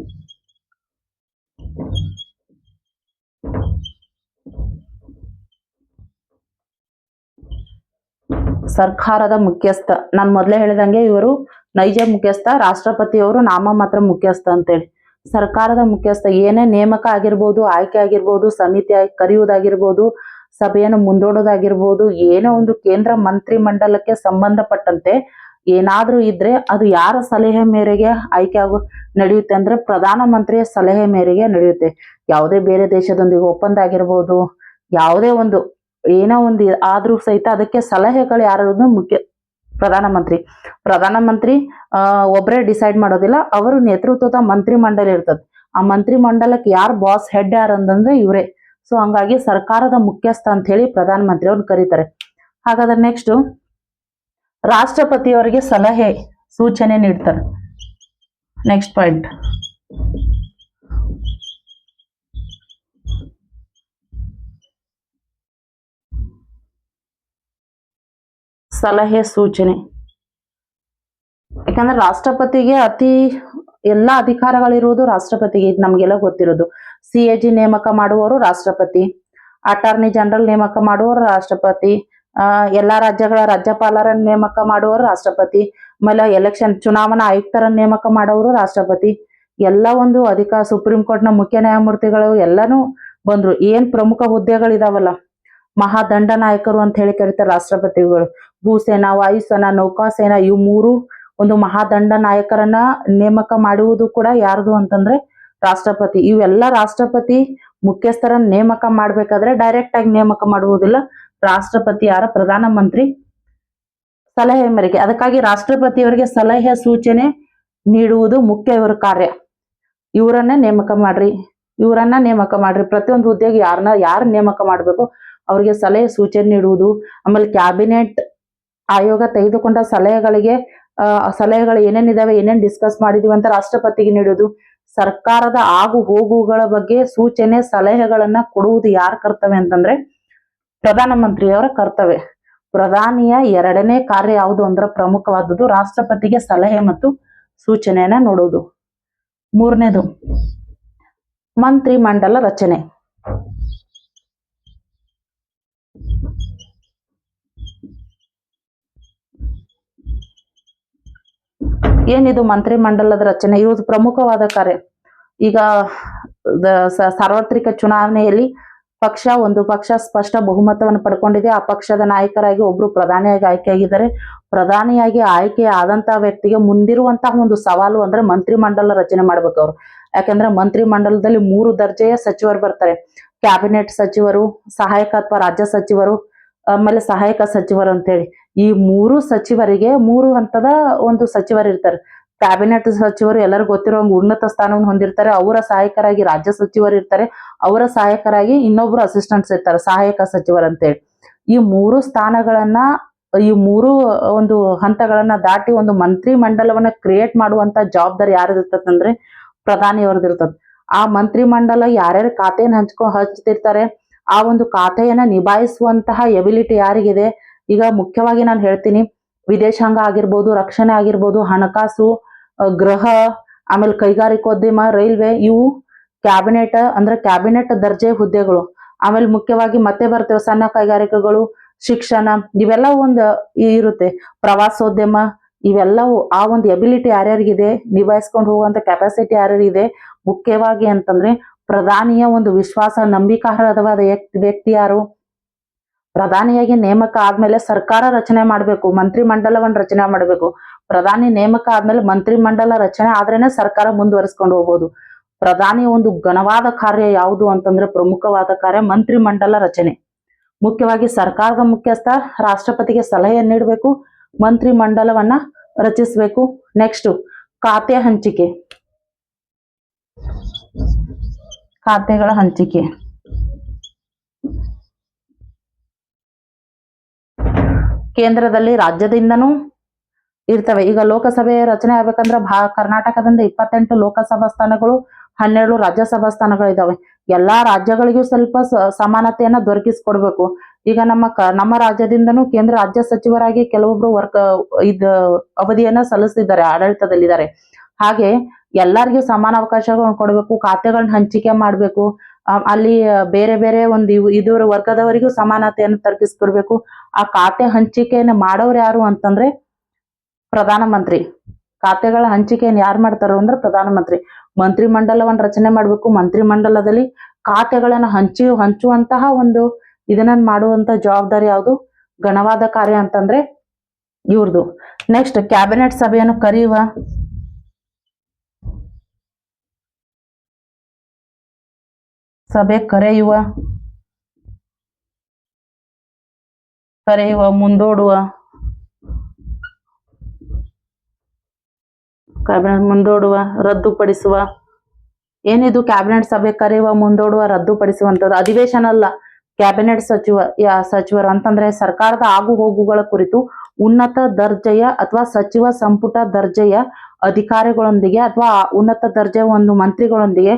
Speaker 1: ಸರ್ಕಾರದ ಮುಖ್ಯಸ್ಥ, ನಾನು ಮೊದಲೇ ಹೇಳಿದಂಗೆ ಇವರು ನೈಜ ಮುಖ್ಯಸ್ಥ, ರಾಷ್ಟ್ರಪತಿಯವರು ನಾಮಮಾತ್ರ ಮುಖ್ಯಸ್ಥ ಅಂತೇಳಿ. ಸರ್ಕಾರದ ಮುಖ್ಯಸ್ಥ ಏನೇ ನೇಮಕ ಆಗಿರ್ಬೋದು, ಆಯ್ಕೆ ಆಗಿರ್ಬೋದು, ಸಮಿತಿ ಕರೆಯುವುದಾಗಿರ್ಬೋದು, ಸಭೆಯನ್ನು ಮುಂದೂಡೋದಾಗಿರ್ಬೋದು, ಏನೋ ಒಂದು ಕೇಂದ್ರ ಮಂತ್ರಿ ಮಂಡಲಕ್ಕೆ ಸಂಬಂಧಪಟ್ಟಂತೆ ಏನಾದ್ರೂ ಇದ್ರೆ ಅದು ಯಾರ ಸಲಹೆ ಮೇರೆಗೆ ಆಯ್ಕೆ ನಡೆಯುತ್ತೆ ಅಂದ್ರೆ ಪ್ರಧಾನಮಂತ್ರಿಯ ಸಲಹೆ ಮೇರೆಗೆ ನಡೆಯುತ್ತೆ. ಯಾವುದೇ ಬೇರೆ ದೇಶದೊಂದಿಗೆ ಒಪ್ಪಂದ ಆಗಿರ್ಬೋದು, ಯಾವುದೇ ಒಂದು ಏನೋ ಒಂದು ಆದ್ರೂ ಸಹಿತ ಅದಕ್ಕೆ ಸಲಹೆಗಳು ಯಾರು? ಮುಖ್ಯ ಪ್ರಧಾನಮಂತ್ರಿ ಒಬ್ಬರೇ ಡಿಸೈಡ್ ಮಾಡೋದಿಲ್ಲ. ಅವರು ನೇತೃತ್ವದ ಮಂತ್ರಿ ಮಂಡಲ ಇರ್ತದೆ. ಆ ಮಂತ್ರಿ ಮಂಡಲಕ್ಕೆ ಯಾರು ಬಾಸ್, ಹೆಡ್ ಯಾರು ಅಂತಂದ್ರೆ ಇವರೇ. ಸೊ ಹಂಗಾಗಿ ಸರ್ಕಾರದ ಮುಖ್ಯಸ್ಥ ಅಂತ ಹೇಳಿ ಪ್ರಧಾನಮಂತ್ರಿ ಅವ್ರನ್ನ ಕರೀತಾರೆ. ಹಾಗಾದ್ರೆ ನೆಕ್ಸ್ಟ್, ರಾಷ್ಟ್ರಪತಿಯವರಿಗೆ ಸಲಹೆ ಸೂಚನೆ ನೀಡ್ತಾರೆ. ನೆಕ್ಸ್ಟ್ ಪಾಯಿಂಟ್, ಸಲಹೆ ಸೂಚನೆ. ಯಾಕಂದ್ರೆ ರಾಷ್ಟ್ರಪತಿಗೆ ಎಲ್ಲ ಅಧಿಕಾರಗಳಿರುವುದು ರಾಷ್ಟ್ರಪತಿಗೆ. ಇದು ನಮ್ಗೆಲ್ಲ ಗೊತ್ತಿರೋದು. CAG ನೇಮಕ ಮಾಡುವವರು ರಾಷ್ಟ್ರಪತಿ, ಅಟಾರ್ನಿ ಜನರಲ್ ನೇಮಕ ಮಾಡುವವರು ರಾಷ್ಟ್ರಪತಿ, ಎಲ್ಲಾ ರಾಜ್ಯಗಳ ರಾಜ್ಯಪಾಲರನ್ನ ನೇಮಕ ಮಾಡುವವರು ರಾಷ್ಟ್ರಪತಿ, ಆಮೇಲೆ ಚುನಾವಣಾ ಆಯುಕ್ತರನ್ನ ನೇಮಕ ಮಾಡೋರು ರಾಷ್ಟ್ರಪತಿ. ಎಲ್ಲ ಒಂದು ಸುಪ್ರೀಂ ಕೋರ್ಟ್ ನ ಮುಖ್ಯ ನ್ಯಾಯಮೂರ್ತಿಗಳು ಎಲ್ಲಾನು ಬಂದ್ರು. ಏನ್ ಪ್ರಮುಖ ಹುದ್ದೆಗಳಿದಾವಲ್ಲ, ಮಹಾದಂಡ ನಾಯಕರು ಅಂತ ಹೇಳಿ ಕರೀತಾರೆ ರಾಷ್ಟ್ರಪತಿಗಳು. ಭೂಸೇನಾ, ವಾಯುಸೇನಾ, ನೌಕಾಸೇನಾ, ಇವು 3 ಒಂದು ಮಹಾದಂಡ ನಾಯಕರನ್ನ ನೇಮಕ ಮಾಡುವುದು ಕೂಡ ಯಾರ್ದು ಅಂತಂದ್ರೆ ರಾಷ್ಟ್ರಪತಿ. ಇವೆಲ್ಲ ರಾಷ್ಟ್ರಪತಿ ಮುಖ್ಯಸ್ಥರನ್ನ ನೇಮಕ ಮಾಡ್ಬೇಕಾದ್ರೆ ಡೈರೆಕ್ಟ್ ಆಗಿ ನೇಮಕ ಮಾಡುವುದಿಲ್ಲ, ರಾಷ್ಟ್ರಪತಿ ಯಾರ ಪ್ರಧಾನಮಂತ್ರಿ ಸಲಹೆ ಮೇರೆಗೆ. ಅದಕ್ಕಾಗಿ ರಾಷ್ಟ್ರಪತಿಯವರಿಗೆ ಸಲಹೆ ಸೂಚನೆ ನೀಡುವುದು ಮುಖ್ಯ ಇವರ ಕಾರ್ಯ. ಇವರನ್ನ ನೇಮಕ ಮಾಡ್ರಿ ಪ್ರತಿಯೊಂದು ಹುದ್ದೆಗೆ ಯಾರು ನೇಮಕ ಮಾಡಬೇಕು ಅವರಿಗೆ ಸಲಹೆ ಸೂಚನೆ ನೀಡುವುದು. ಆಮೇಲೆ ಕ್ಯಾಬಿನೆಟ್ ಆಯೋಗ ತೆಗೆದುಕೊಂಡ ಸಲಹೆಗಳು ಏನೇನಿದಾವೆ, ಏನೇನ್ ಡಿಸ್ಕಸ್ ಮಾಡಿದೀವಿ ಅಂತ ರಾಷ್ಟ್ರಪತಿಗೆ ನೀಡುವುದು. ಸರ್ಕಾರದ ಆಗು ಹೋಗುಗಳ ಬಗ್ಗೆ ಸೂಚನೆ ಸಲಹೆಗಳನ್ನ ಕೊಡುವುದು ಯಾರ ಕರ್ತವ್ಯ ಅಂತಂದ್ರೆ ಪ್ರಧಾನಮಂತ್ರಿಯವರ ಕರ್ತವ್ಯ. ಪ್ರಧಾನಿಯ ಎರಡನೇ ಕಾರ್ಯ ಯಾವುದು ಅಂದ್ರೆ ಪ್ರಮುಖವಾದದ್ದು ರಾಷ್ಟ್ರಪತಿಗೆ ಸಲಹೆ ಮತ್ತು ಸೂಚನೆಯನ್ನ ನೋಡುವುದು. ಮೂರನೇದು ಮಂತ್ರಿ ಮಂಡಲ ರಚನೆ. ಏನಿದು ಮಂತ್ರಿ ಮಂಡಲದ ರಚನೆ? ಇದು ಪ್ರಮುಖವಾದ ಕಾರ್ಯ. ಈಗ ಸಾರ್ವತ್ರಿಕ ಚುನಾವಣೆಯಲ್ಲಿ ಒಂದು ಪಕ್ಷ ಸ್ಪಷ್ಟ ಬಹುಮತವನ್ನು ಪಡ್ಕೊಂಡಿದೆ. ಆ ಪಕ್ಷದ ನಾಯಕರಾಗಿ ಒಬ್ರು ಪ್ರಧಾನಿಯಾಗಿ ಆಯ್ಕೆಯಾಗಿದ್ದಾರೆ. ಪ್ರಧಾನಿಯಾಗಿ ಆಯ್ಕೆ ಆದಂತಹ ವ್ಯಕ್ತಿಗೆ ಮುಂದಿರುವಂತಹ ಒಂದು ಸವಾಲು ಅಂದ್ರೆ ಮಂತ್ರಿ ಮಂಡಲ ರಚನೆ ಮಾಡ್ಬೇಕು ಅವ್ರು. ಯಾಕಂದ್ರೆ ಮಂತ್ರಿ ಮಂಡಲದಲ್ಲಿ 3 ದರ್ಜೆಯ ಸಚಿವರು ಬರ್ತಾರೆ. ಕ್ಯಾಬಿನೆಟ್ ಸಚಿವರು, ಸಹಾಯಕ ಅಥವಾ ರಾಜ್ಯ ಸಚಿವರು, ಆಮೇಲೆ ಸಹಾಯಕ ಸಚಿವರು ಅಂತೇಳಿ. ಈ 3 ಸಚಿವರಿಗೆ 3 ಹಂತದ ಒಂದು ಸಚಿವರು ಇರ್ತಾರೆ. ಕ್ಯಾಬಿನೆಟ್ ಸಚಿವರು ಎಲ್ಲರಿಗೂ ಗೊತ್ತಿರೋ ಉನ್ನತ ಸ್ಥಾನವನ್ನು ಹೊಂದಿರ್ತಾರೆ. ಅವರ ಸಹಾಯಕರಾಗಿ ರಾಜ್ಯ ಸಚಿವರು ಇರ್ತಾರೆ. ಅವರ ಸಹಾಯಕರಾಗಿ ಇನ್ನೊಬ್ರು ಅಸಿಸ್ಟೆಂಟ್ಸ್ ಇರ್ತಾರೆ, ಸಹಾಯಕ ಸಚಿವರು ಅಂತೇಳಿ. ಈ 3 ಸ್ಥಾನಗಳನ್ನ, ಈ 3 ಒಂದು ಹಂತಗಳನ್ನ ದಾಟಿ ಒಂದು ಮಂತ್ರಿ ಮಂಡಲವನ್ನ ಕ್ರಿಯೇಟ್ ಮಾಡುವಂತ ಜವಾಬ್ದಾರಿ ಯಾರ್ದಿರ್ತದಂದ್ರೆ ಪ್ರಧಾನಿಯವ್ರದ್ದು. ಆ ಮಂತ್ರಿ ಮಂಡಲ ಯಾರ್ಯಾರ ಖಾತೆಯನ್ನು ಹಂಚ್ತಿರ್ತಾರೆ, ಆ ಒಂದು ಖಾತೆಯನ್ನ ನಿಭಾಯಿಸುವಂತಹ ಎಬಿಲಿಟಿ ಯಾರಿಗಿದೆ. ಈಗ ಮುಖ್ಯವಾಗಿ ನಾನು ಹೇಳ್ತೀನಿ, ವಿದೇಶಾಂಗ ಆಗಿರ್ಬೋದು, ರಕ್ಷಣೆ ಆಗಿರ್ಬೋದು, ಹಣಕಾಸು, ಗೃಹ, ಆಮೇಲೆ ಕೈಗಾರಿಕೋದ್ಯಮ, ರೈಲ್ವೆ, ಇವು ಕ್ಯಾಬಿನೆಟ್ ದರ್ಜೆ ಹುದ್ದೆಗಳು. ಆಮೇಲೆ ಮುಖ್ಯವಾಗಿ ಮತ್ತೆ ಬರ್ತೇವೆ ಸಣ್ಣ ಕೈಗಾರಿಕೆಗಳು, ಶಿಕ್ಷಣ, ಇವೆಲ್ಲ ಒಂದು ಇರುತ್ತೆ. ಪ್ರವಾಸೋದ್ಯಮ, ಇವೆಲ್ಲವೂ ಆ ಒಂದು ಎಬಿಲಿಟಿ ಯಾರ್ಯಾರಿಗಿದೆ, ನಿಭಾಯಿಸ್ಕೊಂಡು ಹೋಗುವಂತ ಕೆಪಾಸಿಟಿ ಯಾರ್ಯಾರಿದೆ. ಮುಖ್ಯವಾಗಿ ಅಂತಂದ್ರೆ ಪ್ರಧಾನಿಯ ಒಂದು ವಿಶ್ವಾಸ ನಂಬಿಕಾರ್ಹವಾದ ವ್ಯಕ್ತಿ ಯಾರು. ಪ್ರಧಾನಿಯಾಗಿ ನೇಮಕ ಆದ್ಮೇಲೆ ಸರ್ಕಾರ ರಚನೆ ಮಾಡ್ಬೇಕು, ಮಂತ್ರಿ ಮಂಡಲವನ್ನ ರಚನೆ ಮಾಡ್ಬೇಕು. ಪ್ರಧಾನಿ ನೇಮಕ ಆದ್ಮೇಲೆ ಮಂತ್ರಿ ಮಂಡಲ ರಚನೆ ಆದ್ರೇನೆ ಸರ್ಕಾರ ಮುಂದುವರಿಸ್ಕೊಂಡು ಹೋಗ್ಬೋದು. ಪ್ರಧಾನಿ ಒಂದು ಘನವಾದ ಕಾರ್ಯ ಯಾವುದು ಅಂತಂದ್ರೆ ಪ್ರಮುಖವಾದ ಕಾರ್ಯ ಮಂತ್ರಿ ಮಂಡಲ ರಚನೆ. ಮುಖ್ಯವಾಗಿ ಸರ್ಕಾರದ ಮುಖ್ಯಸ್ಥ ರಾಷ್ಟ್ರಪತಿಗೆ ಸಲಹೆ ನೀಡಬೇಕು, ಮಂತ್ರಿ ಮಂಡಲವನ್ನ ರಚಿಸಬೇಕು. ನೆಕ್ಸ್ಟ್ ಖಾತೆ ಹಂಚಿಕೆ. ಖಾತೆಗಳ ಹಂಚಿಕೆ ಕೇಂದ್ರದಲ್ಲಿ ರಾಜ್ಯದಿಂದನೂ ಇರ್ತವೆ. ಈಗ ಲೋಕಸಭೆ ರಚನೆ ಆಗ್ಬೇಕಂದ್ರೆ ಕರ್ನಾಟಕದಿಂದ 28 ಲೋಕಸಭಾ ಸ್ಥಾನಗಳು, 12 ರಾಜ್ಯಸಭಾ ಸ್ಥಾನಗಳು ಇದಾವೆ. ಎಲ್ಲಾ ರಾಜ್ಯಗಳಿಗೂ ಸ್ವಲ್ಪ ಸಮಾನತೆಯನ್ನ ದೊರಕಿಸ್ಕೊಡ್ಬೇಕು. ಈಗ ನಮ್ಮ ರಾಜ್ಯದಿಂದನೂ ಕೇಂದ್ರ ರಾಜ್ಯ ಸಚಿವರಾಗಿ ಕೆಲವೊಬ್ರು ಅವಧಿಯನ್ನ ಸಲ್ಲಿಸಿದ್ದಾರೆ, ಆಡಳಿತದಲ್ಲಿದ್ದಾರೆ. ಹಾಗೆ ಎಲ್ಲರಿಗೂ ಸಮಾನ ಅವಕಾಶಗಳನ್ನ ಕೊಡ್ಬೇಕು, ಖಾತೆಗಳನ್ನ ಹಂಚಿಕೆ ಮಾಡ್ಬೇಕು. ಅಲ್ಲಿ ಬೇರೆ ಬೇರೆ ಒಂದು ಇದರ ವರ್ಗದವರಿಗೂ ಸಮಾನತೆಯನ್ನು ತರ್ಕಿಸ್ಕೊಡ್ಬೇಕು. ಆ ಖಾತೆ ಹಂಚಿಕೆಯನ್ನು ಮಾಡೋರು ಯಾರು ಅಂತಂದ್ರೆ ಪ್ರಧಾನಮಂತ್ರಿ. ಖಾತೆಗಳ ಹಂಚಿಕೆಯನ್ನು ಯಾರು ಮಾಡ್ತಾರೋ ಅಂದ್ರೆ ಪ್ರಧಾನಮಂತ್ರಿ. ಮಂತ್ರಿ ಮಂಡಲವನ್ನು ರಚನೆ ಮಾಡ್ಬೇಕು. ಮಂತ್ರಿ ಮಂಡಲದಲ್ಲಿ ಖಾತೆಗಳನ್ನ ಹಂಚುವಂತಹ ಒಂದು ಇದನ್ನ ಮಾಡುವಂತ ಜವಾಬ್ದಾರಿ ಯಾವುದು, ಘನವಾದ ಕಾರ್ಯ ಅಂತಂದ್ರೆ ಇವ್ರದು. ನೆಕ್ಸ್ಟ್ ಕ್ಯಾಬಿನೆಟ್ ಸಭೆಯನ್ನು ಕರೆಯುವ ಮುಂದೂಡುವ, ರದ್ದುಪಡಿಸುವ. ಏನಿದು ಕ್ಯಾಬಿನೆಟ್ ಸಭೆ ಕರೆಯುವ, ಮುಂದೂಡುವ, ರದ್ದುಪಡಿಸುವಂತದ್ದು ಅಧಿವೇಶನ ಅಲ್ಲ. ಕ್ಯಾಬಿನೆಟ್ ಸಚಿವರು ಅಂತಂದ್ರೆ ಸರ್ಕಾರದ ಆಗು ಹೋಗುಗಳ ಕುರಿತು ಉನ್ನತ ದರ್ಜೆಯ ಅಥವಾ ಸಚಿವ ಸಂಪುಟ ದರ್ಜೆಯ ಅಧಿಕಾರಿಗಳೊಂದಿಗೆ ಅಥವಾ ಉನ್ನತ ದರ್ಜೆಯ ಒಂದು ಮಂತ್ರಿಗಳೊಂದಿಗೆ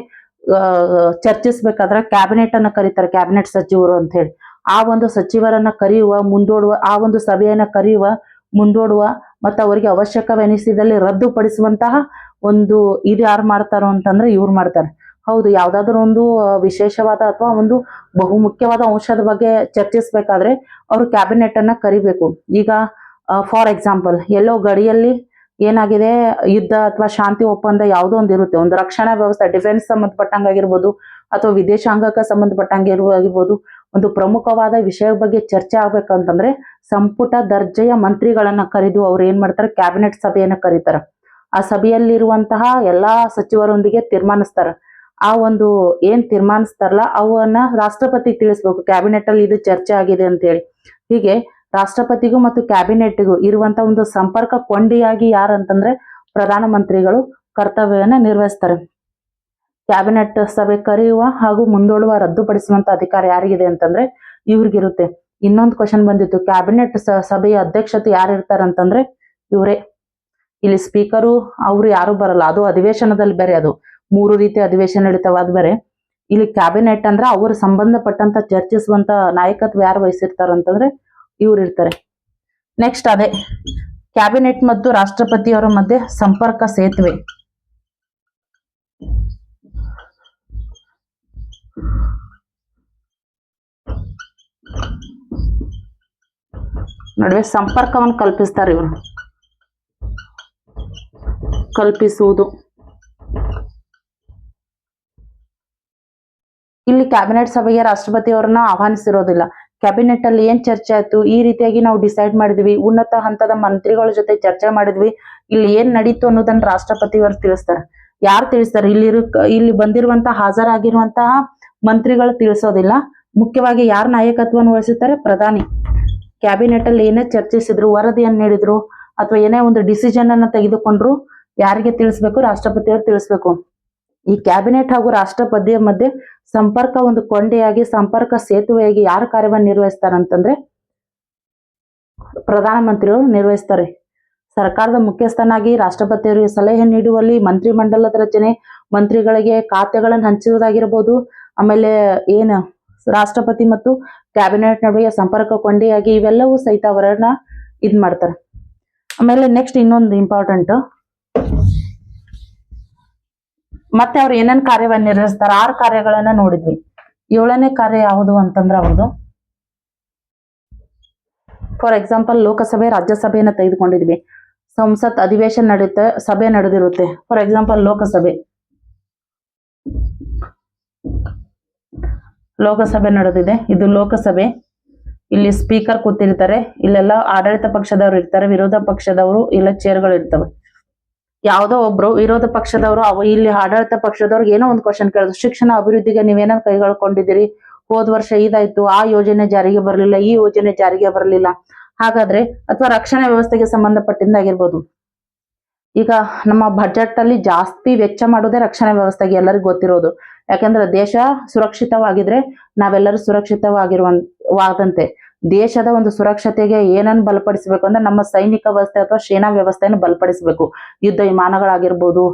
Speaker 1: ಚರ್ಚಿಸ್ಬೇಕಾದ್ರೆ ಕ್ಯಾಬಿನೆಟ್ ಅನ್ನ ಕರೀತಾರೆ, ಕ್ಯಾಬಿನೆಟ್ ಸಚಿವರು ಅಂತ ಹೇಳಿ. ಆ ಒಂದು ಸಚಿವರನ್ನ ಕರೆಯುವ, ಮುಂದೂಡುವ, ಆ ಒಂದು ಸಭೆಯನ್ನ ಕರೆಯುವ, ಮುಂದೂಡುವ ಮತ್ತು ಅವರಿಗೆ ಅವಶ್ಯಕವೆನಿಸಿದಲ್ಲಿ ರದ್ದುಪಡಿಸುವಂತಹ ಒಂದು ಇದು ಯಾರು ಮಾಡ್ತಾರೋ ಅಂತಂದ್ರೆ ಇವ್ರು ಮಾಡ್ತಾರೆ. ಹೌದು, ಯಾವ್ದಾದ್ರು ಒಂದು ವಿಶೇಷವಾದ ಅಥವಾ ಒಂದು ಬಹುಮುಖ್ಯವಾದ ಅಂಶದ ಬಗ್ಗೆ ಚರ್ಚಿಸ್ಬೇಕಾದ್ರೆ ಅವರು ಕ್ಯಾಬಿನೆಟ್ ಅನ್ನ ಕರಿಬೇಕು. ಈಗ ಫಾರ್ ಎಕ್ಸಾಂಪಲ್, ಎಲ್ಲೋ ಗಡಿಯಲ್ಲಿ ಏನಾಗಿದೆ, ಯುದ್ಧ ಅಥವಾ ಶಾಂತಿ ಒಪ್ಪಂದ ಯಾವುದೋ ಒಂದು ಇರುತ್ತೆ, ಒಂದು ರಕ್ಷಣಾ ವ್ಯವಸ್ಥೆ, ಡಿಫೆನ್ಸ್ ಸಂಬಂಧಪಟ್ಟಂಗಾಗಿರ್ಬೋದು ಅಥವಾ ವಿದೇಶಾಂಗಕ್ಕೆ ಸಂಬಂಧಪಟ್ಟಂಗಿರ್ಬೋದು, ಒಂದು ಪ್ರಮುಖವಾದ ವಿಷಯ ಬಗ್ಗೆ ಚರ್ಚೆ ಆಗ್ಬೇಕಂತಂದ್ರೆ ಸಂಪುಟ ದರ್ಜೆಯ ಮಂತ್ರಿಗಳನ್ನ ಕರೆದು ಅವ್ರು ಏನ್ ಮಾಡ್ತಾರೆ, ಕ್ಯಾಬಿನೆಟ್ ಸಭೆಯನ್ನ ಕರೀತಾರೆ. ಆ ಸಭೆಯಲ್ಲಿರುವಂತಹ ಎಲ್ಲಾ ಸಚಿವರೊಂದಿಗೆ ತೀರ್ಮಾನಿಸ್ತಾರೆ. ಆ ಒಂದು ಏನ್ ತೀರ್ಮಾನಿಸ್ತಾರಲ್ಲ ಅವನ್ನ ರಾಷ್ಟ್ರಪತಿ ತಿಳಿಸ್ಬೇಕು, ಕ್ಯಾಬಿನೆಟ್ ಅಲ್ಲಿ ಇದು ಚರ್ಚೆ ಆಗಿದೆ ಅಂತೇಳಿ. ಹೀಗೆ ರಾಷ್ಟ್ರಪತಿಗೂ ಮತ್ತು ಕ್ಯಾಬಿನೆಟ್ಗೂ ಇರುವಂತ ಒಂದು ಸಂಪರ್ಕ ಕೊಂಡಿಯಾಗಿ ಯಾರಂತಂದ್ರೆ ಪ್ರಧಾನಮಂತ್ರಿಗಳು ಕರ್ತವ್ಯವನ್ನ ನಿರ್ವಹಿಸ್ತಾರೆ. ಕ್ಯಾಬಿನೆಟ್ ಸಭೆ ಕರೆಯುವ ಹಾಗೂ ಮುಂದೂಡುವ ರದ್ದುಪಡಿಸುವಂತ ಅಧಿಕಾರ ಯಾರಿಗಿದೆ ಅಂತಂದ್ರೆ ಇವ್ರಿಗಿರುತ್ತೆ. ಇನ್ನೊಂದು ಕ್ವಶನ್ ಬಂದಿತ್ತು, ಕ್ಯಾಬಿನೆಟ್ ಸಭೆಯ ಅಧ್ಯಕ್ಷತೆ ಯಾರು ಇರ್ತಾರಂತಂದ್ರೆ ಇವರೇ. ಇಲ್ಲಿ ಸ್ಪೀಕರು ಅವ್ರು ಯಾರು ಬರಲ್ಲ, ಅದು ಅಧಿವೇಶನದಲ್ಲಿ ಬೇರೆ, ಅದು 3 ರೀತಿಯ ಅಧಿವೇಶನ ನಡೀತಾವ, ಅದು ಬೇರೆ. ಇಲ್ಲಿ ಕ್ಯಾಬಿನೆಟ್ ಅಂದ್ರೆ ಅವ್ರು ಸಂಬಂಧಪಟ್ಟಂತ ಚರ್ಚಿಸುವಂತ ನಾಯಕತ್ವ ಯಾರು ವಹಿಸಿರ್ತಾರಂತಂದ್ರೆ ಇವ್ರು ಇರ್ತಾರೆ. ನೆಕ್ಸ್ಟ್ ಅದೇ ಕ್ಯಾಬಿನೆಟ್ ಮತ್ತು ರಾಷ್ಟ್ರಪತಿಯವರ ಮಧ್ಯೆ ಸಂಪರ್ಕ ಸೇತುವೆ. ನಡುವೆ ಸಂಪರ್ಕವನ್ನು ಕಲ್ಪಿಸ್ತಾರೆ ಇವರು. ಕಲ್ಪಿಸುವುದು. ಇಲ್ಲಿ ಕ್ಯಾಬಿನೆಟ್ ಸಭೆಗೆ ರಾಷ್ಟ್ರಪತಿ ಅವರನ್ನ ಆಹ್ವಾನಿಸಿರೋದಿಲ್ಲ. ಕ್ಯಾಬಿನೆಟ್ ಅಲ್ಲಿ ಏನ್ ಚರ್ಚೆ ಆಯ್ತು, ಈ ರೀತಿಯಾಗಿ ನಾವು ಡಿಸೈಡ್ ಮಾಡಿದ್ವಿ, ಉನ್ನತ ಹಂತದ ಮಂತ್ರಿಗಳ ಜೊತೆ ಚರ್ಚೆ ಮಾಡಿದ್ವಿ, ಇಲ್ಲಿ ಏನ್ ನಡೀತು ಅನ್ನೋದನ್ನ ರಾಷ್ಟ್ರಪತಿ ಅವರು ತಿಳಿಸ್ತಾರೆ. ಯಾರು ತಿಳಿಸ್ತಾರೆ? ಇಲ್ಲಿ ಬಂದಿರುವಂತಹ ಹಾಜರಾಗಿರುವಂತಹ ಮಂತ್ರಿಗಳು ತಿಳಿಸೋದಿಲ್ಲ. ಮುಖ್ಯವಾಗಿ ಯಾರು ನಾಯಕತ್ವವನ್ನು ವಹಿಸುತ್ತಾರೆ? ಪ್ರಧಾನಿ. ಕ್ಯಾಬಿನೆಟ್ ಅಲ್ಲಿ ಏನೇ ಚರ್ಚಿಸಿದ್ರು, ವರದಿಯನ್ನು ನೀಡಿದ್ರು, ಅಥವಾ ಏನೇ ಒಂದು ಡಿಸಿಷನ್ ಅನ್ನ ತೆಗೆದುಕೊಂಡ್ರು ಯಾರಿಗೆ ತಿಳಿಸ್ಬೇಕು? ರಾಷ್ಟ್ರಪತಿಯವರು ತಿಳಿಸ್ಬೇಕು. ಈ ಕ್ಯಾಬಿನೆಟ್ ಹಾಗೂ ರಾಷ್ಟ್ರಪತಿಯ ಮಧ್ಯೆ ಸಂಪರ್ಕ ಒಂದು ಕೊಂಡಿಯಾಗಿ, ಸಂಪರ್ಕ ಸೇತುವೆಯಾಗಿ ಯಾರು ಕಾರ್ಯವನ್ನು ನಿರ್ವಹಿಸ್ತಾರಂತಂದ್ರೆ ಪ್ರಧಾನಮಂತ್ರಿಯವರು ನಿರ್ವಹಿಸ್ತಾರೆ. ಸರ್ಕಾರದ ಮುಖ್ಯಸ್ಥನಾಗಿ ರಾಷ್ಟ್ರಪತಿಯವರಿಗೆ ಸಲಹೆ ನೀಡುವಲ್ಲಿ, ಮಂತ್ರಿ ಮಂಡಲದ ರಚನೆ, ಮಂತ್ರಿಗಳಿಗೆ ಖಾತೆಗಳನ್ನು ಹಂಚುವುದಾಗಿರ್ಬೋದು, ಆಮೇಲೆ ಏನು ರಾಷ್ಟ್ರಪತಿ ಮತ್ತು ಕ್ಯಾಬಿನೆಟ್ ನಡುವೆ ಸಂಪರ್ಕ ಕೊಂಡಿಯಾಗಿ ಇವೆಲ್ಲವೂ ಸಹಿತ ಅವರನ್ನ ಇದ್ ಮಾಡ್ತಾರೆ. ಆಮೇಲೆ ನೆಕ್ಸ್ಟ್ ಇನ್ನೊಂದು ಇಂಪಾರ್ಟೆಂಟ್, ಮತ್ತೆ ಅವ್ರು ಏನೇನ್ ಕಾರ್ಯವನ್ನು ನಿರ್ವಹಿಸ್ತಾರೆ? 6 ಕಾರ್ಯಗಳನ್ನ ನೋಡಿದ್ವಿ. 7ನೇ ಕಾರ್ಯ ಯಾವುದು ಅಂತಂದ್ರೆ ಅವ್ರದ್ದು, ಫಾರ್ ಎಕ್ಸಾಂಪಲ್ ಲೋಕಸಭೆ ರಾಜ್ಯಸಭೆಯನ್ನ ತೆಗೆದುಕೊಂಡಿದ್ವಿ. ಸಂಸತ್ ಅಧಿವೇಶನ ಸಭೆ ನಡೆದಿರುತ್ತೆ. ಫಾರ್ ಎಕ್ಸಾಂಪಲ್ ಲೋಕಸಭೆ ನಡೆದಿದೆ. ಇದು ಲೋಕಸಭೆ. ಇಲ್ಲಿ ಸ್ಪೀಕರ್ ಕೂತಿರ್ತಾರೆ, ಇಲ್ಲೆಲ್ಲ ಆಡಳಿತ ಪಕ್ಷದವರು ಇರ್ತಾರೆ, ವಿರೋಧ ಪಕ್ಷದವರು ಇಲ್ಲ ಚೇರ್ಗಳು ಇರ್ತವೆ. ಯಾವುದೋ ಒಬ್ರು ವಿರೋಧ ಪಕ್ಷದವರು ಇಲ್ಲಿ ಆಡಳಿತ ಪಕ್ಷದವ್ರಿಗೆ ಏನೋ ಒಂದು ಕ್ವಶನ್ ಕೇಳಿದ್ರು, ಶಿಕ್ಷಣ ಅಭಿವೃದ್ಧಿಗೆ ನೀವೇನೋ ಕೈಗೊಳ್ಕೊಂಡಿದ್ದೀರಿ, ಹೋದ ವರ್ಷ ಇದಾಯ್ತು, ಆ ಯೋಜನೆ ಜಾರಿಗೆ ಬರಲಿಲ್ಲ, ಈ ಯೋಜನೆ ಜಾರಿಗೆ ಬರಲಿಲ್ಲ, ಹಾಗಾದ್ರೆ ಅಥವಾ ರಕ್ಷಣಾ ವ್ಯವಸ್ಥೆಗೆ ಸಂಬಂಧಪಟ್ಟಿದ್ದಾಗಿರ್ಬೋದು. ಈಗ ನಮ್ಮ ಬಜೆಟ್ ಅಲ್ಲಿ ಜಾಸ್ತಿ ವೆಚ್ಚ ಮಾಡೋದೇ ರಕ್ಷಣಾ ವ್ಯವಸ್ಥೆಗೆ, ಎಲ್ಲರಿಗೂ ಗೊತ್ತಿರೋದು. ಯಾಕಂದ್ರೆ ದೇಶ ಸುರಕ್ಷಿತವಾಗಿದ್ರೆ ನಾವೆಲ್ಲರೂ ಸುರಕ್ಷಿತವಾಗಿರುವಾದಂತೆ. ದೇಶದ ಒಂದು ಸುರಕ್ಷತೆಗೆ ಏನನ್ನು ಬಲಪಡಿಸಬೇಕು ಅಂದ್ರೆ ನಮ್ಮ ಸೈನಿಕ ವ್ಯವಸ್ಥೆ ಅಥವಾ ಸೇನಾ ವ್ಯವಸ್ಥೆಯನ್ನು ಬಲಪಡಿಸಬೇಕು. ಯುದ್ಧ ವಿಮಾನಗಳಾಗಿರ್ಬೋದು,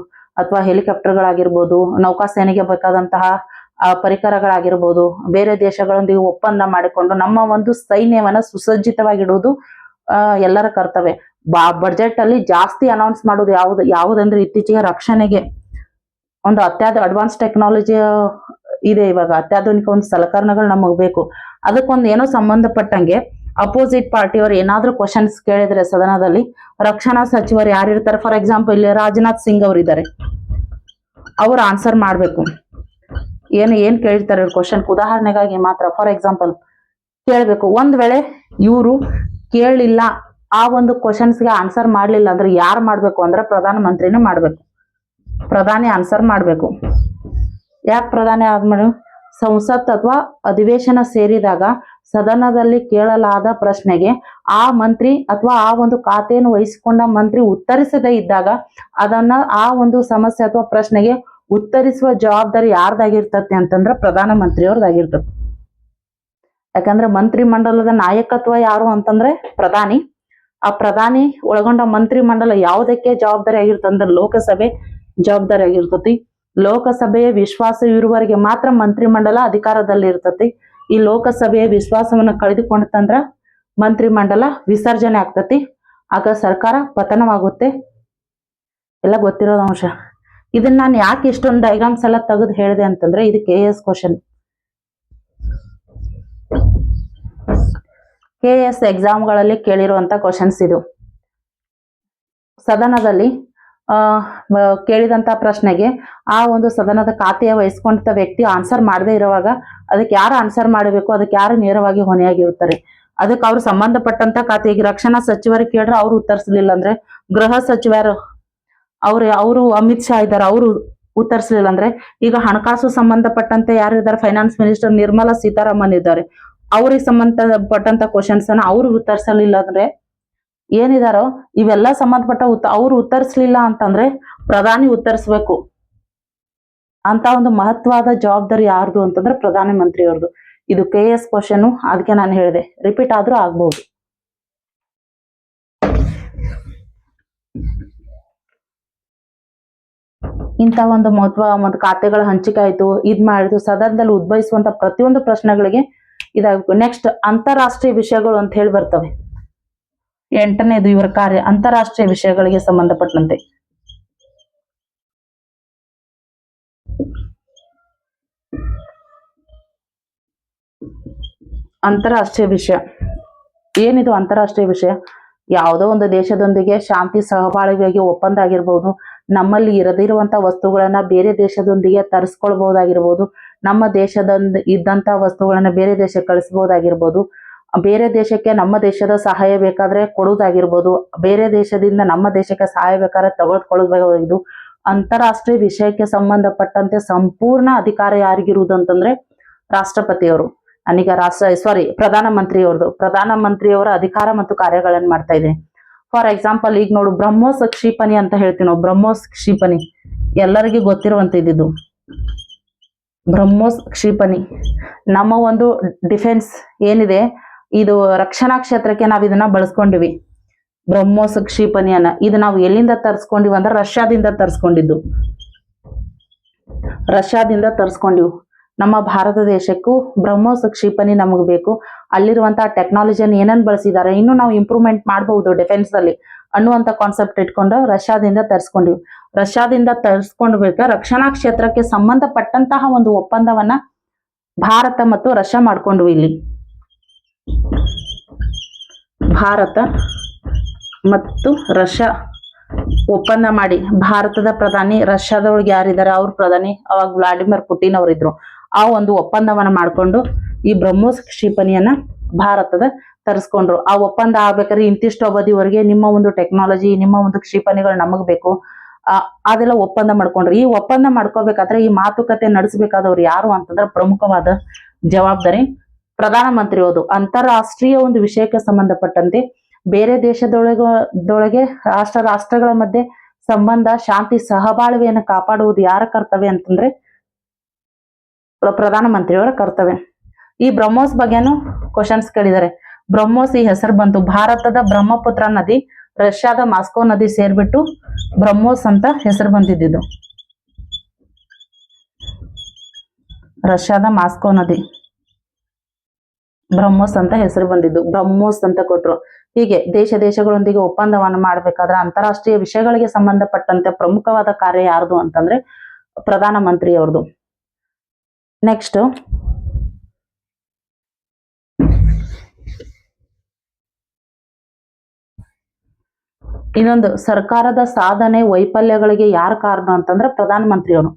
Speaker 1: ಅಥವಾ ಹೆಲಿಕಾಪ್ಟರ್ಗಳಾಗಿರ್ಬೋದು, ನೌಕಾಸೇನೆಗೆ ಬೇಕಾದಂತಹ ಪರಿಕರಗಳಾಗಿರ್ಬೋದು, ಬೇರೆ ದೇಶಗಳೊಂದಿಗೆ ಒಪ್ಪಂದ ಮಾಡಿಕೊಂಡು ನಮ್ಮ ಒಂದು ಸೈನ್ಯವನ್ನ ಸುಸಜ್ಜಿತವಾಗಿಡುವುದು ಎಲ್ಲರ ಕರ್ತವ್ಯ. ಬಜೆಟ್ ಅಲ್ಲಿ ಜಾಸ್ತಿ ಅನೌನ್ಸ್ ಮಾಡೋದು ಯಾವುದಂದ್ರೆ ಇತ್ತೀಚೆಗೆ ರಕ್ಷಣೆಗೆ ಒಂದು ಅಡ್ವಾನ್ಸ್ ಟೆಕ್ನಾಲಜಿ ಇದೆ. ಇವಾಗ ಅತ್ಯಾಧುನಿಕ ಒಂದು ಸಲಕರಣೆಗಳು ನಮಗ್ ಬೇಕು. ಅದಕ್ಕೊಂದು ಏನೋ ಸಂಬಂಧಪಟ್ಟಂಗೆ ಅಪೋಸಿಟ್ ಪಾರ್ಟಿಯವರು ಏನಾದ್ರೂ ಕ್ವಶನ್ಸ್ ಕೇಳಿದ್ರೆ ಸದನದಲ್ಲಿ, ರಕ್ಷಣಾ ಸಚಿವರು ಯಾರಿರ್ತಾರೆ, ಫಾರ್ ಎಕ್ಸಾಂಪಲ್ ಇಲ್ಲಿ ರಾಜನಾಥ್ ಸಿಂಗ್ ಅವರು ಇದ್ದಾರೆ, ಅವ್ರು ಆನ್ಸರ್ ಮಾಡ್ಬೇಕು. ಏನ್ ಕೇಳಿರ್ತಾರೆ ಕ್ವಶನ್, ಉದಾಹರಣೆಗಾಗಿ ಮಾತ್ರ ಫಾರ್ ಎಕ್ಸಾಂಪಲ್ ಕೇಳ್ಬೇಕು. ಒಂದ್ ವೇಳೆ ಇವರು ಕೇಳಲಿಲ್ಲ, ಆ ಒಂದು ಕ್ವಶನ್ಸ್ಗೆ ಆನ್ಸರ್ ಮಾಡ್ಲಿಲ್ಲ ಅಂದ್ರೆ ಯಾರು ಮಾಡ್ಬೇಕು ಅಂದ್ರೆ ಪ್ರಧಾನಮಂತ್ರಿನೇ ಮಾಡ್ಬೇಕು. ಪ್ರಧಾನಿ ಆನ್ಸರ್ ಮಾಡ್ಬೇಕು. ಯಾಕೆ ಪ್ರಧಾನಿ ಆದ್ಮೇಲೆ? ಸಂಸತ್ ಅಥವಾ ಅಧಿವೇಶನ ಸೇರಿದಾಗ ಸದನದಲ್ಲಿ ಕೇಳಲಾದ ಪ್ರಶ್ನೆಗೆ ಆ ಮಂತ್ರಿ ಅಥವಾ ಆ ಒಂದು ಖಾತೆಯನ್ನು ವಹಿಸಿಕೊಂಡ ಮಂತ್ರಿ ಉತ್ತರಿಸದೇ ಇದ್ದಾಗ ಅದನ್ನ ಆ ಒಂದು ಸಮಸ್ಯೆ ಅಥವಾ ಪ್ರಶ್ನೆಗೆ ಉತ್ತರಿಸುವ ಜವಾಬ್ದಾರಿ ಯಾರ್ದಾಗಿರ್ತತಿ ಅಂತಂದ್ರೆ ಪ್ರಧಾನಮಂತ್ರಿಯವ್ರದಾಗಿರ್ತದೆ. ಯಾಕಂದ್ರೆ ಮಂತ್ರಿ ಮಂಡಲದ ನಾಯಕತ್ವ ಯಾರು ಅಂತಂದ್ರೆ ಪ್ರಧಾನಿ. ಆ ಪ್ರಧಾನಿ ಒಳಗೊಂಡ ಮಂತ್ರಿ ಮಂಡಲ ಯಾವುದಕ್ಕೆ ಜವಾಬ್ದಾರಿ ಆಗಿರ್ತಂದ್ರೆ ಲೋಕಸಭೆ ಜವಾಬ್ದಾರಿ ಆಗಿರ್ತತಿ. ಲೋಕಸಭೆಯ ವಿಶ್ವಾಸವಿರುವವರೆಗೆ ಮಾತ್ರ ಮಂತ್ರಿ ಮಂಡಲ ಅಧಿಕಾರದಲ್ಲಿ ಇರ್ತತಿ. ಈ ಲೋಕಸಭೆಯ ವಿಶ್ವಾಸವನ್ನ ಕಳೆದುಕೊಂಡಂದ್ರ ಮಂತ್ರಿ ಮಂಡಲ ವಿಸರ್ಜನೆ ಆಗ್ತತಿ. ಆಗ ಸರ್ಕಾರ ಪತನವಾಗುತ್ತೆ. ಎಲ್ಲ ಗೊತ್ತಿರೋದ ಅಂಶ. ಇದನ್ನ ನಾನು ಯಾಕೆ ಇಷ್ಟೊಂದು ಡಯಾಗ್ರಾಮ್ಸ್ ಎಲ್ಲ ತೆಗೆದು ಹೇಳಿದೆ ಅಂತಂದ್ರೆ ಇದು KS ಕ್ವಶನ್. KS ಎಕ್ಸಾಮ್ಗಳಲ್ಲಿ ಕೇಳಿರುವಂತ ಕ್ವಶನ್ಸ್ ಇದು. ಸದನದಲ್ಲಿ ಕೇಳಿದಂತ ಪ್ರಶ್ನೆಗೆ ಆ ಒಂದು ಸದನದ ಖಾತೆಯ ವಹಿಸ್ಕೊಂಡ ವ್ಯಕ್ತಿ ಆನ್ಸರ್ ಮಾಡದೇ ಇರುವಾಗ ಅದಕ್ಕೆ ಯಾರು ಆನ್ಸರ್ ಮಾಡಬೇಕು, ಅದಕ್ಕೆ ಯಾರು ನೇರವಾಗಿ ಹೊಣೆಯಾಗಿರ್ತಾರೆ. ಅದಕ್ಕೆ ಅವ್ರು ಸಂಬಂಧಪಟ್ಟಂತ ಖಾತೆಗೆ ರಕ್ಷಣಾ ಸಚಿವರಿಗೆ ಕೇಳ್ರೆ ಅವ್ರು ಉತ್ತರಿಸಲಿಲ್ಲ ಅಂದ್ರೆ ಗೃಹ ಸಚಿವರು ಅವರು ಅಮಿತ್ ಶಾ ಇದ್ದಾರೆ, ಅವರು ಉತ್ತರಿಸಲಿಲ್ಲ ಅಂದ್ರೆ, ಈಗ ಹಣಕಾಸು ಸಂಬಂಧಪಟ್ಟಂತೆ ಯಾರಿದ್ದಾರೆ, ಫೈನಾನ್ಸ್ ಮಿನಿಸ್ಟರ್ ನಿರ್ಮಲಾ ಸೀತಾರಾಮನ್ ಇದ್ದಾರೆ, ಅವ್ರಿಗೆ ಸಂಬಂಧಪಟ್ಟಂತ ಕ್ವಶನ್ಸ್ ಅನ್ನ ಅವ್ರು ಉತ್ತರಿಸಲಿಲ್ಲ ಅಂದ್ರೆ ಏನಿದಾರೋ ಇವೆಲ್ಲ ಸಂಬಂಧಪಟ್ಟ ಅವ್ರು ಉತ್ತರಿಸಲಿಲ್ಲ ಅಂತಂದ್ರೆ ಪ್ರಧಾನಿ ಉತ್ತರಿಸ್ಬೇಕು. ಅಂತ ಒಂದು ಮಹತ್ವದ ಜವಾಬ್ದಾರಿ ಯಾರ್ದು ಅಂತಂದ್ರೆ ಪ್ರಧಾನ ಮಂತ್ರಿ ಅವ್ರದ್ದು. ಇದು KS ಕ್ವಶನ್, ಅದಕ್ಕೆ ನಾನು ಹೇಳಿದೆ, ರಿಪೀಟ್ ಆದ್ರೂ ಆಗ್ಬಹುದು. ಇಂಥ ಒಂದು ಮಹತ್ವ ಒಂದು ಖಾತೆಗಳ ಹಂಚಿಕೆ ಆಯ್ತು, ಇದ್ ಮಾಡಿದ್ರು, ಸದನದಲ್ಲಿ ಉದ್ಭವಿಸುವಂತ ಪ್ರತಿಯೊಂದು ಪ್ರಶ್ನೆಗಳಿಗೆ ಇದಾಗಬೇಕು. ನೆಕ್ಸ್ಟ್ ಅಂತಾರಾಷ್ಟ್ರೀಯ ವಿಷಯಗಳು ಅಂತ ಹೇಳಿ ಬರ್ತವೆ. 8ನೇದು ಇವರ ಕಾರ್ಯ ಅಂತಾರಾಷ್ಟ್ರೀಯ ವಿಷಯಗಳಿಗೆ ಸಂಬಂಧಪಟ್ಟಂತೆ. ಅಂತಾರಾಷ್ಟ್ರೀಯ ವಿಷಯ ಏನಿದು? ಅಂತಾರಾಷ್ಟ್ರೀಯ ವಿಷಯ ಯಾವುದೋ ಒಂದು ದೇಶದೊಂದಿಗೆ ಶಾಂತಿ ಸಹಬಾಳ್ವೆಗೆ ಒಪ್ಪಂದ ಆಗಿರ್ಬೋದು, ನಮ್ಮಲ್ಲಿ ಇರದಿರುವಂತ ವಸ್ತುಗಳನ್ನ ಬೇರೆ ದೇಶದೊಂದಿಗೆ ತರಿಸ್ಕೊಳ್ಬಹುದಾಗಿರ್ಬೋದು, ನಮ್ಮ ದೇಶದಿಂದ ಇದ್ದಂತ ವಸ್ತುಗಳನ್ನ ಬೇರೆ ದೇಶಕ್ಕೆ ಕಳಿಸಬಹುದಾಗಿರ್ಬೋದು, ಬೇರೆ ದೇಶಕ್ಕೆ ನಮ್ಮ ದೇಶದ ಸಹಾಯ ಬೇಕಾದ್ರೆ ಕೊಡುವುದಾಗಿರ್ಬೋದು, ಬೇರೆ ದೇಶದಿಂದ ನಮ್ಮ ದೇಶಕ್ಕೆ ಸಹಾಯ ಬೇಕಾದ್ರೆ ತಗೊಳ್ಕೊಳ್ಳೋದು. ಅಂತಾರಾಷ್ಟ್ರೀಯ ವಿಷಯಕ್ಕೆ ಸಂಬಂಧಪಟ್ಟಂತೆ ಸಂಪೂರ್ಣ ಅಧಿಕಾರ ಯಾರಿಗಿರುವುದು ಅಂತಂದ್ರೆ ರಾಷ್ಟ್ರಪತಿಯವರು. ನಾನೀಗ ಪ್ರಧಾನ ಮಂತ್ರಿಯವ್ರದ್ದು, ಪ್ರಧಾನ ಮಂತ್ರಿಯವರ ಅಧಿಕಾರ ಮತ್ತು ಕಾರ್ಯಗಳನ್ನು ಮಾಡ್ತಾ ಇದ್ದೀನಿ. ಫಾರ್ ಎಕ್ಸಾಂಪಲ್ ಈಗ ನೋಡು, ಬ್ರಹ್ಮೋಸ್ ಕ್ಷಿಪಣಿ ಅಂತ ಹೇಳ್ತೀವಿ ನಾವು. ಬ್ರಹ್ಮೋಸ್ ಕ್ಷಿಪಣಿ ಎಲ್ಲರಿಗೂ ಗೊತ್ತಿರುವಂತದ್ದು. ಬ್ರಹ್ಮೋಸ್ ಕ್ಷಿಪಣಿ ನಮ್ಮ ಒಂದು ಡಿಫೆನ್ಸ್ ಏನಿದೆ, ಇದು ರಕ್ಷಣಾ ಕ್ಷೇತ್ರಕ್ಕೆ ನಾವು ಇದನ್ನ ಬಳಸ್ಕೊಂಡಿವಿ. ಬ್ರಹ್ಮೋಸ್ ಕ್ಷಿಪಣಿಯನ್ನ ಇದು ನಾವು ಎಲ್ಲಿಂದ ತರಿಸ್ಕೊಂಡಿವಿ ಅಂದ್ರೆ ರಷ್ಯಾದಿಂದ ತರಿಸ್ಕೊಂಡಿದ್ದು. ರಷ್ಯಾದಿಂದ ತರಿಸ್ಕೊಂಡಿವು. ನಮ್ಮ ಭಾರತ ದೇಶಕ್ಕೂ ಬ್ರಹ್ಮೋಸ್ ಕ್ಷಿಪಣಿ ನಮಗ್ ಬೇಕು. ಅಲ್ಲಿರುವಂತಹ ಟೆಕ್ನಾಲಜಿಯನ್ನು ಏನನ್ನ ಬಳಸಿದ್ದಾರೆ, ಇನ್ನು ನಾವು ಇಂಪ್ರೂವ್ಮೆಂಟ್ ಮಾಡಬಹುದು ಡಿಫೆನ್ಸ್ ಅಲ್ಲಿ ಅನ್ನುವಂತ ಕಾನ್ಸೆಪ್ಟ್ ಇಟ್ಕೊಂಡು ರಷ್ಯಾದಿಂದ ತರಿಸ್ಕೊಂಡಿವಿ. ರಷ್ಯಾದಿಂದ ತರಿಸ್ಕೊಂಡ್ಬೇಕಾ ರಕ್ಷಣಾ ಕ್ಷೇತ್ರಕ್ಕೆ ಸಂಬಂಧಪಟ್ಟಂತಹ ಒಂದು ಒಪ್ಪಂದವನ್ನ ಭಾರತ ಮತ್ತು ರಷ್ಯಾ ಮಾಡ್ಕೊಂಡ್ವಿ. ಇಲ್ಲಿ ಭಾರತ ಮತ್ತು ರಷ್ಯಾ ಒಪ್ಪಂದ ಮಾಡಿ, ಭಾರತದ ಪ್ರಧಾನಿ ರಷ್ಯಾದೊಳಗೆ ಯಾರಿದ್ದಾರೆ ಅವ್ರ ಪ್ರಧಾನಿ ಅವಾಗ ವ್ಲಾಡಿಮಿರ್ ಪುಟಿನ್ ಅವರಿದ್ರು. ಆ ಒಂದು ಒಪ್ಪಂದವನ್ನ ಮಾಡ್ಕೊಂಡು ಈ ಬ್ರಹ್ಮೋಸ್ ಕ್ಷಿಪಣಿಯನ್ನ ಭಾರತದ ತರಿಸ್ಕೊಂಡ್ರು. ಆ ಒಪ್ಪಂದ ಆಗ್ಬೇಕಾದ್ರೆ ಇಂತಿಷ್ಟು ಅವಧಿವರೆಗೆ ನಿಮ್ಮ ಒಂದು ಟೆಕ್ನಾಲಜಿ, ನಿಮ್ಮ ಒಂದು ಕ್ಷಿಪಣಿಗಳು ನಮಗ್ ಬೇಕು, ಅದೆಲ್ಲ ಒಪ್ಪಂದ ಮಾಡ್ಕೊಂಡ್ರು. ಈ ಒಪ್ಪಂದ ಮಾಡ್ಕೋಬೇಕಾದ್ರೆ ಈ ಮಾತುಕತೆ ನಡೆಸಬೇಕಾದವ್ರು ಯಾರು ಅಂತಂದ್ರೆ ಪ್ರಮುಖವಾದ ಜವಾಬ್ದಾರಿ ಪ್ರಧಾನ ಮಂತ್ರಿ ಹೋದು. ಅಂತಾರಾಷ್ಟ್ರೀಯ ಒಂದು ವಿಷಯಕ್ಕೆ ಸಂಬಂಧಪಟ್ಟಂತೆ ಬೇರೆ ದೇಶದೊಳಗೆ ರಾಷ್ಟ್ರಗಳ ಮಧ್ಯೆ ಸಂಬಂಧ, ಶಾಂತಿ ಸಹಬಾಳ್ವೆಯನ್ನು ಕಾಪಾಡುವುದು ಯಾರ ಕರ್ತವ್ಯ ಅಂತಂದ್ರೆ ಪ್ರಧಾನ ಮಂತ್ರಿಯವರ ಕರ್ತವ್ಯ. ಈ ಬ್ರಹ್ಮೋಸ್ ಬಗ್ಗೆನೂ ಕ್ವಶನ್ಸ್ ಕೇಳಿದ್ದಾರೆ. ಬ್ರಹ್ಮೋಸ್ ಈ ಹೆಸರು ಬಂತು, ಭಾರತದ ಬ್ರಹ್ಮಪುತ್ರ ನದಿ ರಷ್ಯಾದ ಮಾಸ್ಕೋ ನದಿ ಸೇರ್ಬಿಟ್ಟು ಬ್ರಹ್ಮೋಸ್ ಅಂತ ಹೆಸರು ಬಂದಿದ್ದು. ರಷ್ಯಾದ ಮಾಸ್ಕೋ ನದಿ ಬ್ರಹ್ಮೋಸ್ ಅಂತ ಹೆಸರು ಬಂದಿದ್ದು, ಬ್ರಹ್ಮೋಸ್ ಅಂತ ಕೊಟ್ರು. ಹೀಗೆ ದೇಶಗಳೊಂದಿಗೆ ಒಪ್ಪಂದವನ್ನು ಮಾಡ್ಬೇಕಾದ್ರೆ ಅಂತಾರಾಷ್ಟ್ರೀಯ ವಿಷಯಗಳಿಗೆ ಸಂಬಂಧಪಟ್ಟಂತೆ ಪ್ರಮುಖವಾದ ಕಾರ್ಯ ಯಾರ್ದು ಅಂತಂದ್ರೆ ಪ್ರಧಾನ ಮಂತ್ರಿಯವ್ರದ್ದು. ನೆಕ್ಸ್ಟ್ ಇನ್ನೊಂದು, ಸರ್ಕಾರದ ಸಾಧನೆ ವೈಫಲ್ಯಗಳಿಗೆ ಯಾರು ಕಾರಣ ಅಂತಂದ್ರೆ ಪ್ರಧಾನ ಮಂತ್ರಿಯವರು.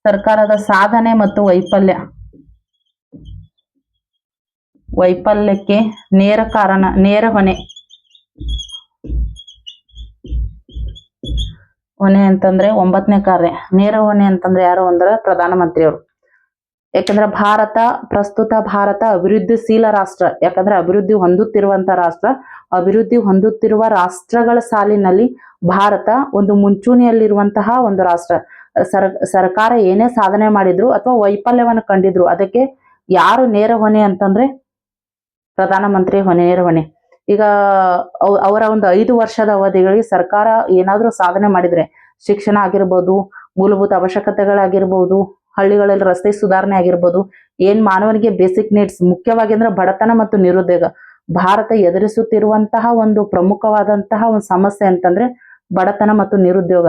Speaker 1: ಸರ್ಕಾರದ ಸಾಧನೆ ಮತ್ತು ವೈಫಲ್ಯಕ್ಕೆ ನೇರ ಕಾರಣ, ನೇರ ಹೊಣೆ ಅಂತಂದ್ರೆ 9ನೇ ಕಾರ್ಯ. ನೇರ ಹೊಣೆ ಅಂತಂದ್ರೆ ಯಾರು ಅಂದ್ರೆ ಪ್ರಧಾನ ಮಂತ್ರಿಯವರು. ಯಾಕಂದ್ರೆ ಪ್ರಸ್ತುತ ಭಾರತ ಅಭಿವೃದ್ಧಿಶೀಲ ರಾಷ್ಟ್ರ. ಯಾಕಂದ್ರೆ ಅಭಿವೃದ್ಧಿ ಹೊಂದುತ್ತಿರುವಂತ ರಾಷ್ಟ್ರ. ಅಭಿವೃದ್ಧಿ ಹೊಂದುತ್ತಿರುವ ರಾಷ್ಟ್ರಗಳ ಸಾಲಿನಲ್ಲಿ ಭಾರತ ಒಂದು ಮುಂಚೂಣಿಯಲ್ಲಿರುವಂತಹ ಒಂದು ರಾಷ್ಟ್ರ. ಸರ್ಕಾರ ಏನೇ ಸಾಧನೆ ಮಾಡಿದ್ರು ಅಥವಾ ವೈಫಲ್ಯವನ್ನು ಕಂಡಿದ್ರು ಅದಕ್ಕೆ ಯಾರು ನೇರ ಹೊಣೆ ಅಂತಂದ್ರೆ ಪ್ರಧಾನ ಮಂತ್ರಿ ನೇರ ಹೊಣೆ. ಈಗ ಅವರ ಒಂದು 5 ವರ್ಷದ ಅವಧಿಗಳಿಗೆ ಸರ್ಕಾರ ಏನಾದ್ರೂ ಸಾಧನೆ ಮಾಡಿದ್ರೆ, ಶಿಕ್ಷಣ ಆಗಿರ್ಬೋದು, ಮೂಲಭೂತ ಅವಶ್ಯಕತೆಗಳಾಗಿರ್ಬೋದು, ಹಳ್ಳಿಗಳಲ್ಲಿ ರಸ್ತೆ ಸುಧಾರಣೆ ಆಗಿರ್ಬೋದು, ಮಾನವನಿಗೆ ಬೇಸಿಕ್ ನೀಡ್ಸ್, ಮುಖ್ಯವಾಗಿ ಅಂದ್ರೆ ಬಡತನ ಮತ್ತು ನಿರುದ್ಯೋಗ. ಭಾರತ ಎದುರಿಸುತ್ತಿರುವಂತಹ ಒಂದು ಪ್ರಮುಖವಾದಂತಹ ಒಂದು ಸಮಸ್ಯೆ ಅಂತಂದ್ರೆ ಬಡತನ ಮತ್ತು ನಿರುದ್ಯೋಗ.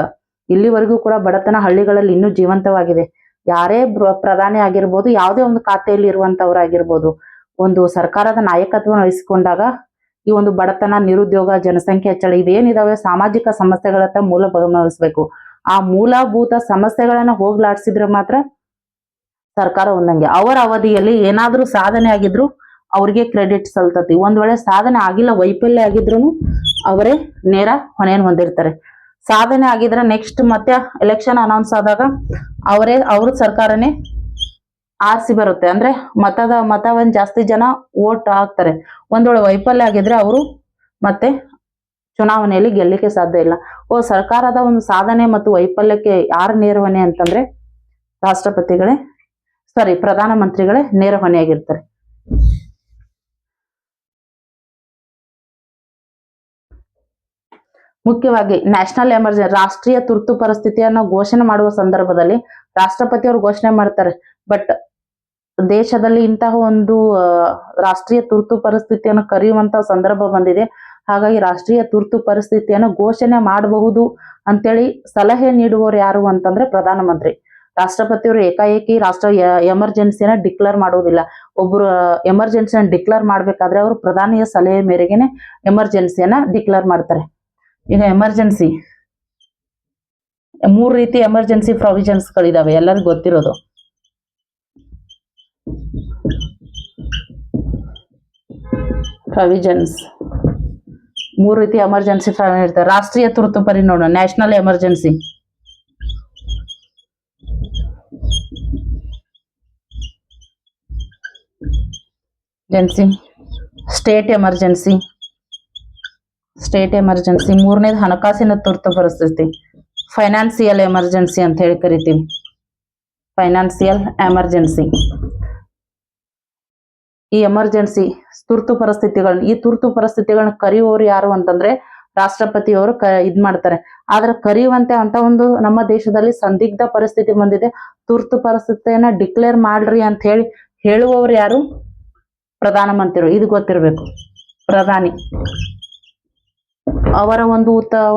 Speaker 1: ಇಲ್ಲಿವರೆಗೂ ಕೂಡ ಬಡತನ ಹಳ್ಳಿಗಳಲ್ಲಿ ಇನ್ನೂ ಜೀವಂತವಾಗಿದೆ. ಯಾರೇ ಪ್ರಧಾನಿ ಆಗಿರ್ಬೋದು, ಯಾವುದೇ ಒಂದು ಖಾತೆಯಲ್ಲಿ ಇರುವಂತವ್ರಾಗಿರ್ಬೋದು, ಒಂದು ಸರ್ಕಾರದ ನಾಯಕತ್ವವನ್ನು ವಹಿಸಿಕೊಂಡಾಗ ಈ ಒಂದು ಬಡತನ, ನಿರುದ್ಯೋಗ, ಜನಸಂಖ್ಯೆ ಹೆಚ್ಚಳ ಇವೇನಿದಾವೆ ಸಾಮಾಜಿಕ ಸಮಸ್ಯೆಗಳತ್ತ ಮೂಲ ಗಮನಿಸಬೇಕು. ಆ ಮೂಲಭೂತ ಸಮಸ್ಯೆಗಳನ್ನ ಹೋಗ್ಲಾಡ್ಸಿದ್ರೆ ಮಾತ್ರ ಸರ್ಕಾರ ಒಂದಂಗೆ. ಅವರ ಅವಧಿಯಲ್ಲಿ ಏನಾದ್ರೂ ಸಾಧನೆ ಆಗಿದ್ರು ಅವ್ರಿಗೆ ಕ್ರೆಡಿಟ್ ಸಲ್ತತಿ. ಒಂದ್ ವೇಳೆ ಸಾಧನೆ ಆಗಿಲ್ಲ, ವೈಫಲ್ಯ ಆಗಿದ್ರು ಅವರೇ ನೇರ ಹೊಣೆಯನ್ನು ಹೊಂದಿರ್ತಾರೆ. ಸಾಧನೆ ಆಗಿದ್ರೆ ನೆಕ್ಸ್ಟ್ ಮತ್ತೆ ಎಲೆಕ್ಷನ್ ಅನೌನ್ಸ್ ಆದಾಗ ಅವ್ರ ಸರ್ಕಾರನೇ ಆರ್ಸಿ ಬರುತ್ತೆ. ಅಂದ್ರೆ ಮತವನ್ನ ಜಾಸ್ತಿ ಜನ ವೋಟ್ ಹಾಕ್ತಾರೆ. ಒಂದ್ ವೇಳೆ ವೈಫಲ್ಯ ಆಗಿದ್ರೆ ಅವರು ಮತ್ತೆ ಚುನಾವಣೆಯಲ್ಲಿ ಗೆಲ್ಲಲಿಕ್ಕೆ ಸಾಧ್ಯ ಇಲ್ಲ. ಸರ್ಕಾರದ ಒಂದು ಸಾಧನೆ ಮತ್ತು ವೈಫಲ್ಯಕ್ಕೆ ಯಾರು ನೇರ ಹೊಣೆ ಅಂತಂದ್ರೆ ಪ್ರಧಾನಮಂತ್ರಿಗಳೇ ನೇರ ಹೊಣೆಯಾಗಿರ್ತಾರೆ. ಮುಖ್ಯವಾಗಿ ನ್ಯಾಷನಲ್ ಎಮರ್ಜೆನ್ಸಿ, ರಾಷ್ಟ್ರೀಯ ತುರ್ತು ಪರಿಸ್ಥಿತಿಯನ್ನು ಘೋಷಣೆ ಮಾಡುವ ಸಂದರ್ಭದಲ್ಲಿ ರಾಷ್ಟ್ರಪತಿಯವರು ಘೋಷಣೆ ಮಾಡ್ತಾರೆ. ಬಟ್ ದೇಶದಲ್ಲಿ ಇಂತಹ ಒಂದು ರಾಷ್ಟ್ರೀಯ ತುರ್ತು ಪರಿಸ್ಥಿತಿಯನ್ನು ಕರೆಯುವಂತಹ ಸಂದರ್ಭ ಬಂದಿದೆ. ಹಾಗಾಗಿ ರಾಷ್ಟ್ರೀಯ ತುರ್ತು ಪರಿಸ್ಥಿತಿಯನ್ನು ಘೋಷಣೆ ಮಾಡಬಹುದು ಅಂತೇಳಿ ಸಲಹೆ ನೀಡುವವರು ಯಾರು ಅಂತಂದ್ರೆ ಪ್ರಧಾನಮಂತ್ರಿ. ರಾಷ್ಟ್ರಪತಿಯವರು ಏಕಾಏಕಿ ಎಮರ್ಜೆನ್ಸಿನ ಡಿಕ್ಲೇರ್ ಮಾಡುವುದಿಲ್ಲ. ಒಬ್ರು ಎಮರ್ಜೆನ್ಸಿನ ಡಿಕ್ಲೇರ್ ಮಾಡ್ಬೇಕಾದ್ರೆ ಅವರು ಪ್ರಧಾನಿಯ ಸಲಹೆ ಮೇರೆಗೆನೆ ಎಮರ್ಜೆನ್ಸಿಯನ್ನ ಡಿಕ್ಲೇರ್ ಮಾಡ್ತಾರೆ. ಈಗ ಎಮರ್ಜೆನ್ಸಿ 3 ರೀತಿ ಎಮರ್ಜೆನ್ಸಿ ಪ್ರಾವಿಷನ್ಸ್ ಗಳಿದಾವೆ, ಎಲ್ಲರಿಗೂ ಗೊತ್ತಿರೋದು. ಪ್ರಾವಿಷನ್ಸ್ 3 ರೀತಿ ಎಮರ್ಜೆನ್ಸಿ ಪ್ರಾವಿಷನ್ ಇರ್ತಾರೆ. ರಾಷ್ಟ್ರೀಯ ತುರ್ತು ಪರಿ ನೋಡೋಣ, ನ್ಯಾಷನಲ್ ಎಮರ್ಜೆನ್ಸಿ. ಸ್ಟೇಟ್ ಎಮರ್ಜೆನ್ಸಿ, ಮೂರನೇದು ಹಣಕಾಸಿನ ತುರ್ತು ಪರಿಸ್ಥಿತಿ, ಫೈನಾನ್ಸಿಯಲ್ ಎಮರ್ಜೆನ್ಸಿ ಅಂತ ಹೇಳಿ ಕರಿತೀವಿ. Financial emergency. ಈ ಎಮರ್ಜೆನ್ಸಿ ತುರ್ತು ಪರಿಸ್ಥಿತಿಗಳನ್ನ ಕರೆಯುವವರು ಯಾರು ಅಂತಂದ್ರೆ ರಾಷ್ಟ್ರಪತಿಯವರು ಮಾಡ್ತಾರೆ. ಆದ್ರೆ ಕರೆಯುವಂತೆ ಅಂತ ಒಂದು ನಮ್ಮ ದೇಶದಲ್ಲಿ ಸಂದಿಗ್ಧ ಪರಿಸ್ಥಿತಿ ಬಂದಿದೆ, ತುರ್ತು ಪರಿಸ್ಥಿತಿಯನ್ನ ಡಿಕ್ಲೇರ್ ಮಾಡ್ರಿ ಅಂತ ಹೇಳುವವರು ಯಾರು? ಪ್ರಧಾನಮಂತ್ರಿಗಳು. ಇದು ಗೊತ್ತಿರಬೇಕು. ಪ್ರಧಾನಿ ಅವರ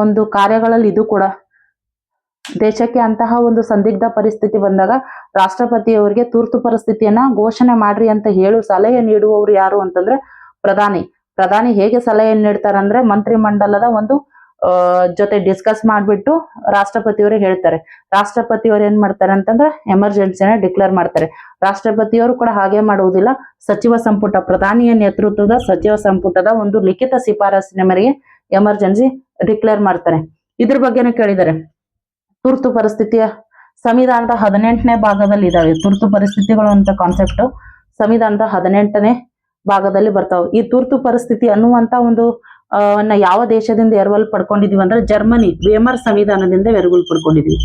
Speaker 1: ಒಂದು ಕಾರ್ಯಗಳಲ್ಲಿ ಇದು ಕೂಡ ದೇಶಕ್ಕೆ ಅಂತಹ ಒಂದು ಸಂದಿಗ್ಧ ಪರಿಸ್ಥಿತಿ ಬಂದಾಗ ರಾಷ್ಟ್ರಪತಿಯವರಿಗೆ ತುರ್ತು ಪರಿಸ್ಥಿತಿಯನ್ನ ಘೋಷಣೆ ಮಾಡ್ರಿ ಅಂತ ಸಲಹೆ ನೀಡುವವರು ಯಾರು ಅಂತಂದ್ರೆ ಪ್ರಧಾನಿ ಹೇಗೆ ಸಲಹೆ ನೀಡ್ತಾರಂದ್ರೆ ಮಂತ್ರಿ ಮಂಡಲದ ಒಂದು ಜೊತೆ ಡಿಸ್ಕಸ್ ಮಾಡ್ಬಿಟ್ಟು ರಾಷ್ಟ್ರಪತಿಯವರಿಗೆ ಹೇಳ್ತಾರೆ. ರಾಷ್ಟ್ರಪತಿಯವರು ಏನ್ ಮಾಡ್ತಾರೆ ಅಂತಂದ್ರೆ ಎಮರ್ಜೆನ್ಸಿನ ಡಿಕ್ಲೇರ್ ಮಾಡ್ತಾರೆ. ರಾಷ್ಟ್ರಪತಿಯವರು ಕೂಡ ಹಾಗೆ ಮಾಡುವುದಿಲ್ಲ. ಸಚಿವ ಸಂಪುಟ, ಪ್ರಧಾನಿಯ ನೇತೃತ್ವದ ಸಚಿವ ಸಂಪುಟದ ಒಂದು ಲಿಖಿತ ಶಿಫಾರಸಿನ ಮೇರೆಗೆ ಎಮರ್ಜೆನ್ಸಿ ಡಿಕ್ಲೇರ್ ಮಾಡ್ತಾರೆ. ಇದ್ರ ಬಗ್ಗೆನೂ ಕೇಳಿದ್ದಾರೆ. ತುರ್ತು ಪರಿಸ್ಥಿತಿಯ ಸಂವಿಧಾನದ 18ನೇ ಭಾಗದಲ್ಲಿ ಇದಾವೆ ತುರ್ತು ಪರಿಸ್ಥಿತಿಗಳು ಅಂತ ಕಾನ್ಸೆಪ್ಟ್. ಸಂವಿಧಾನದ 18ನೇ ಭಾಗದಲ್ಲಿ ಬರ್ತಾವೆ. ಈ ತುರ್ತು ಪರಿಸ್ಥಿತಿ ಅನ್ನುವಂತ ಒಂದು ಯಾವ ದೇಶದಿಂದ ಎರವಲು ಪಡ್ಕೊಂಡಿದೀವಿ ಅಂದ್ರೆ ಜರ್ಮನಿ ವೇಮರ್ ಸಂವಿಧಾನದಿಂದ ಎರವಲು ಪಡ್ಕೊಂಡಿದೀವಿ.